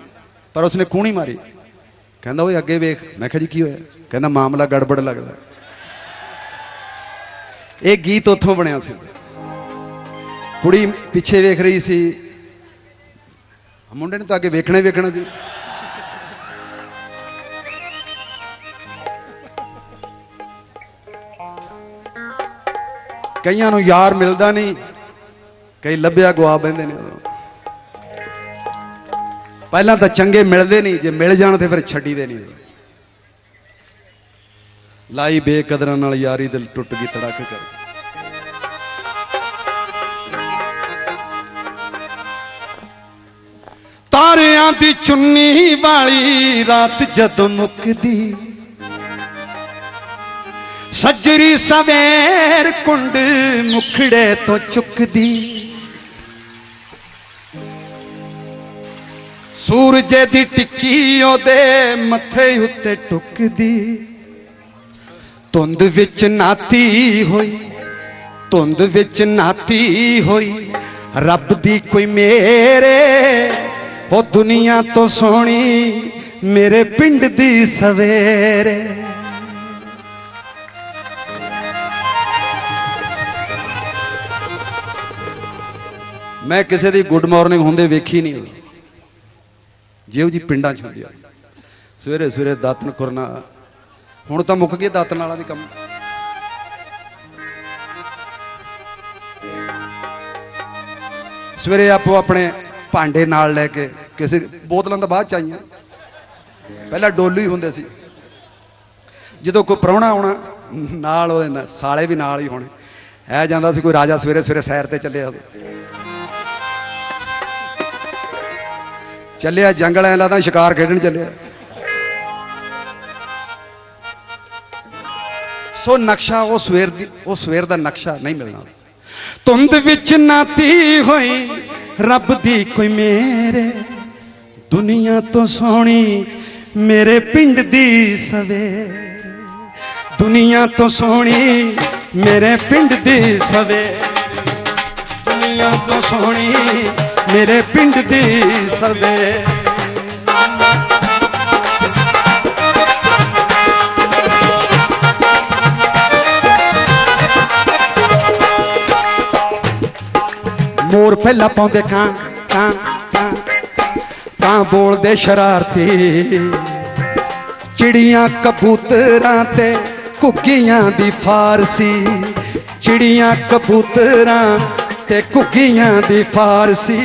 पर उसने कूणी मारी, कहंदा ओए अगे वेख। मैं कहा जी की होया? कहंदा मामला गड़बड़ लगदा। एक गीत उत्थों बनिया सी, कुड़ी पिछे वेख रही सी, मुंडे ने तो अगे वेखना ही वेखना जी। कईयां नूं यार मिलदा नहीं, कई लभ्या गवा बहिंदे ने। पहला तो चंगे मिलते नहीं, जे मिल जाण ते फिर छड्डी दे नहीं। लाई बेकदरां नाल यारी दिल टुट गई तड़क कर। तारियां दी चुन्नी वाली रात जदों मुकदी, सजरी सवेर कुंड मुखड़े तो चुकदी, सूरजे दी टिक्की ओदे मथे उत्ते टुकदी, धुंद विच नाती होई, धुंद विच नाती होई रब दी कोई मेरे, ओ दुनिया तो सोहनी मेरे पिंड दी सवेरे। मैं किसी दी गुड मॉर्निंग होंदे वेखी नहीं, जिहो जी पिंडां च हुंदी आ। सवेरे सवेरे दातन करना, हुण तां मुक गए दातन वाला भी काम। सवेरे आपो अपने भांडे नाल लैके, किसी बोतलों तो बाद च आईयां, पहला डोलू ही हुंदे सी। जदों कोई प्राहुणा आउणा नाल ओहदे साले भी नाल ही होणे, है जांदा सी कोई राजा सवेरे सवेरे सैर ते चलिया, चलिया जंगल ऐ लगदा शिकार खेडण चलिया। सो नक्शा वो सवेर दा नक्शा नहीं मिलना। धुंद विच नाती होई रब दी कोई मेरे, दुनिया तो सोहनी मेरे पिंड दी सवेरे, दुनिया तो सोहनी मेरे पिंड दी सवेरे, दुनिया तो सोहनी मेरे पिंड दी सवेरे। मोर पहला पाउंदे कां कां कां कां बोलदे शरारती, चिड़ियां कबूतरां ते घुग्गियां दी फारसी, चिड़ियां कबूतरां ते घुग्गियां दी फारसी,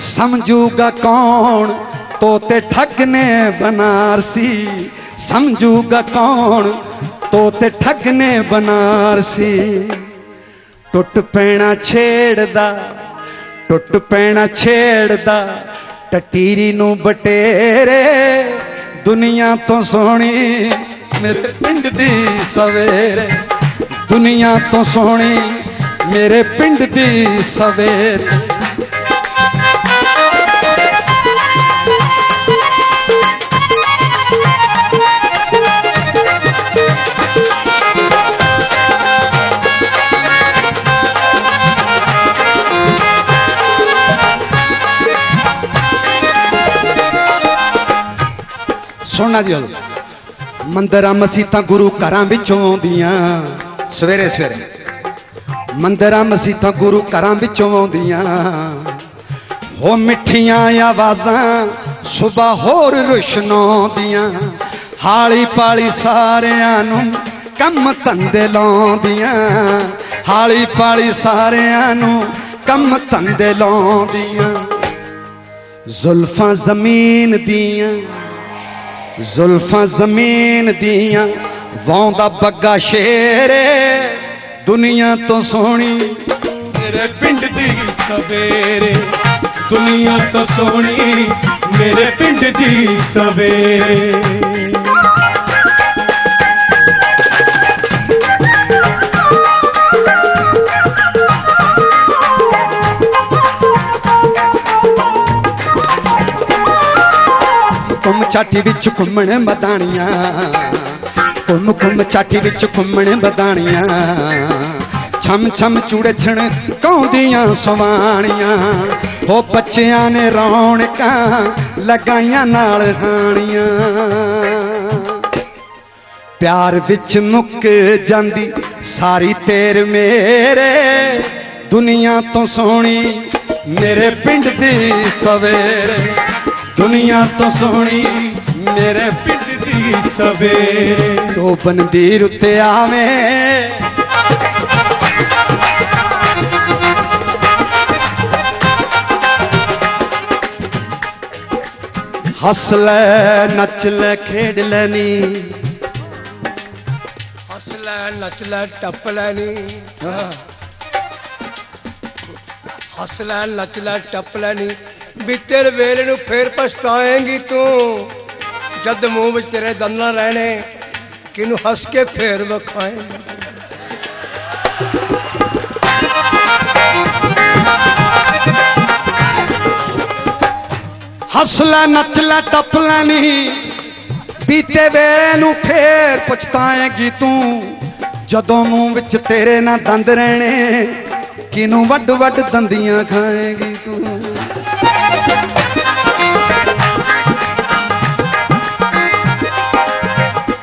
समझूगा कौन तोते ठग ने बनारसी, समझूगा कौन तोते ठग ने बनारसी। टुट पैना छेड़दा, टुट पैना छेड़दा टटीरी नू बटेरे, दुनिया तो सोहनी मेरे पिंड दी सवेरे, दुनिया तो सोहनी मेरे पिंड दी सवेरे। सुनना जी, मंदिरां मसीतां गुरु घरां विचों आउंदियां, सवेरे सवेरे मंदिरां मसीतां गुरु घरां विचों आउंदियां, हो मिठियां आवाज़ां सुबह होर रुशनाउंदियां, हाली पाली सारियां नूं कम धंधे लाउंदियां, हाली पाली सारियां नूं कम धंधे लाउंदियां। जुल्फां ज़मीन दियां, जुल्फां ज़मीन दियां वाउंदा बग्गा शेरे, दुनिया तो सोहनी मेरे पिंड दी सवेरे, दुनिया तो सोहनी मेरे पिंड दी सवेरे। कुम चाटी विच घुमण मदानियां, कुम कुम चाटी विच घुमण मदानियां, छम छम चूड़े छण कौंदियां सवाणियां, हो बच्चियां ने रौनकां लगाइयां नाल हाणियां। प्यार विच मुक जांदी सारी तेर मेरे, दुनिया तो सोहनी मेरे पिंड दी सवेरे, दुनिया तो सोहनी मेरे पिंड दी सवेरे। तो बंदीर उत्ते आवे हस ले नच ले खेड लेनी, हस लै नच लै टप लै नी हस लै नच लै टप लै नी बीते वेले नूं फिर पछताएंगी तू जद मूंह विच तेरे दंद ना रहने किनू हस के फिर विखाएंगी। हस लै नच लै टप लै नी बीते वेले नूं फेर पछताएगी तू जदों मूंह विच तेरे ना दंद रहने किनू वड वड दंदियां खाएगी तू।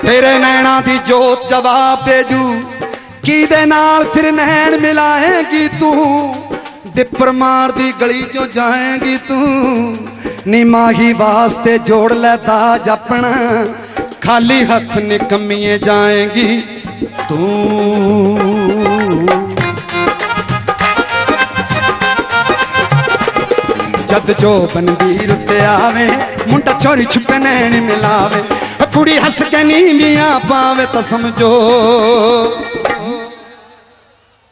तेरे नैना दी जोत जवाब देजू किदे नाल फिर नैन मिलाएगी तू डिपर मार दी गली चो जाएगी तू नी माही वास्ते जोड़ ले दाज अपना खाली हथ निकम्मिए जाएगी तू। जद जो बनवीर ते आवे मुंडा चोरी छुपे नैन मिलावे कुड़ी हंस के नींदियां पावे तो समझो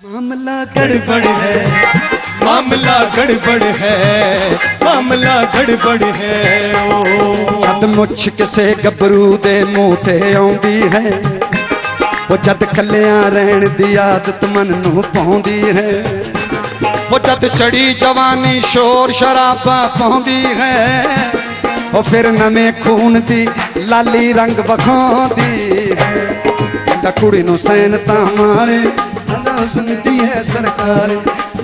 मामला गड़बड़ है मामला गड़बड़ है मामला गड़बड़ है। जद मुछ किसे गबरू दे मुंह ते आउंदी है वो जद कलियां रहन दी आदत मन नूं पाउंदी है वो जद चढ़ी जवानी शोर शराबा पाउंदी है वो फिर नवे खून दी लाली रंग वखाउंदी है। मुंडा कुड़ी नूं सैन तां मारे हुस्न दी है सरकार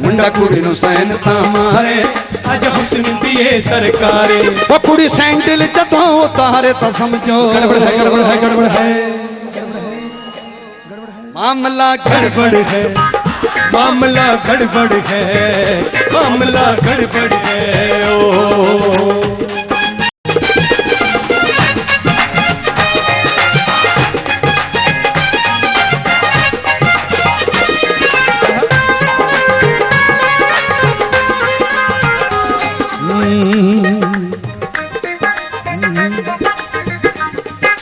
मुंडा कुड़ी नूं सैन तां मारे अज हुस्न दी है सरकार। वो कुड़ी सैंडल जदों उतारे तो समझो गड़बड़ है गड़बड़ है गड़बड़ है मामला गड़बड़ है मामला गड़बड़ है मामला गड़बड़ है। ओ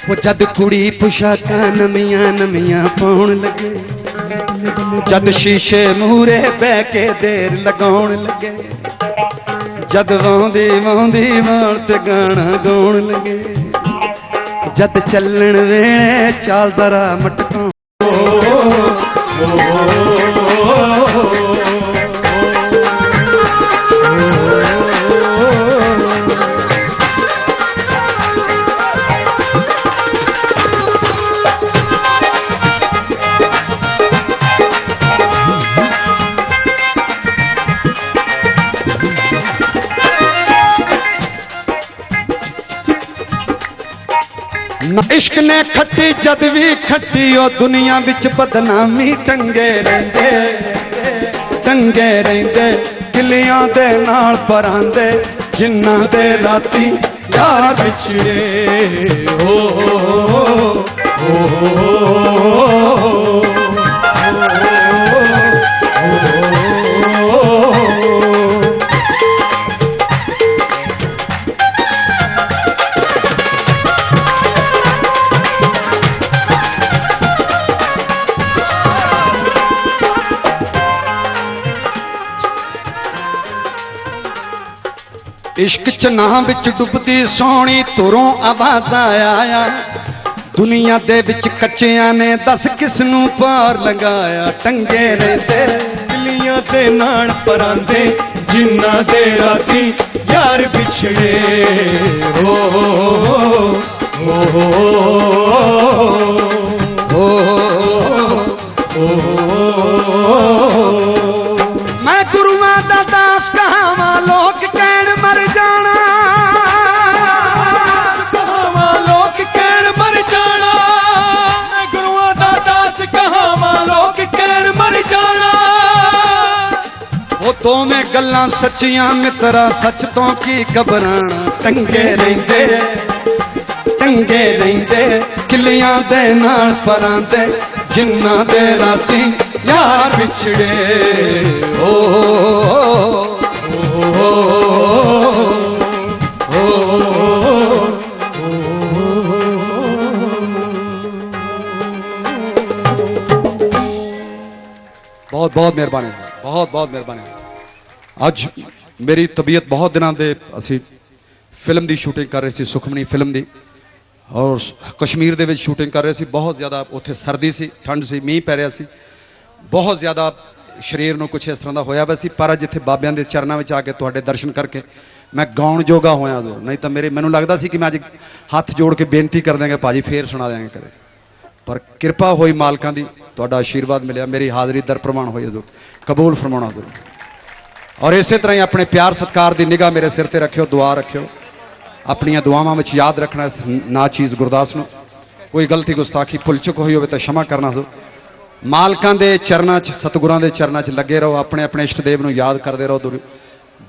वो जद कुड़ी पुशाका नमियां नमियां पाउण लगे जद शीशे मूरे बह के देर लगाउण लगे जद वाउंदी वाउंदी वाल ते गाना गाउण लगे जद चलण वेले चाल दरा मटकाउण इश्क ने खट्टी जद भी खट्टी ओ दुनिया विच बदनामी टंगे रहिंदे किलियां दे नाल परांदे जिन्ना दे राती यार विछड़े हो इश्क चना विच डुबदी सोहनी तुरों आवाज़ आया दुनिया दे विच कच्चियां ने दस किसनू पार लगाया टंगे रहिंदे किलियां दे नाल परांदे जिन्ना दे राती यार बिछड़े हो मैं गुरुआं दा दास कहावां लोक कहण मर जाना लोक कहण मर जाना मैं गुरुआं दा दास कहावां लोक कहण मर जाना वो तो मैं गल्लां सच्चियां मित्रा सच तो की घबराना टंगे रहिंदे किलियां दे नाल परांदे जिन्ना दे राती यार बिछड़े ओ बहुत बहुत मेहरबानी, बहुत बहुत मेहरबानी। अज मेरी तबीयत बहुत दिनों के असी फिल्म की शूटिंग कर रहे थे, सुखमनी फिल्म की, और कश्मीर के शूटिंग कर रहे थे। बहुत ज़्यादा उत्थे सर्दी सी, ठंड सी, मीह पै रहा सी, बहुत ज़्यादा शरीर में कुछ इस तरह का होया वा सी। पर जिथे बाबियां दे चरणों में आके तुहाडे दर्शन करके मैं गाउण जोगा होया, नहीं तो मैनूं लगदा सी कि मैं अज हथ जोड़ के बेनती कर देंगे भाजी फिर सुना देंगे कदे, पर किरपा हुई मालकां दी, तुहाडा आशीर्वाद मिलिया, मेरी हाज़री दर प्रमाण हुई हजूर, कबूल फरमाउणा हजूर। और इस तरह ही अपने प्यार सत्कार की निगाह मेरे सिर ते रखियो, दुआ रखियो, अपनियां दुआवां विच याद रखना इस ना चीज़ गुरदास नूं। कोई गलती गुस्ताखी भुल चुक हुई हो तो क्षमा करना हजूर। मालकां दे चरनां च, सतगुरां दे चरनां च लगे रहो, अपने अपने इष्ट देव नूं याद करते रहो।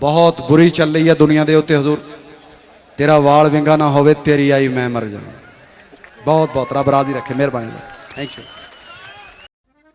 बहुत बुरी चल रही है दुनिया के उत्ते हजूर, तेरा वाल विंगा ना होवे, तेरी आई मैं मर जाऊं। बहुत बहुत रब राजी रखे, मेहरबानी। Thank you.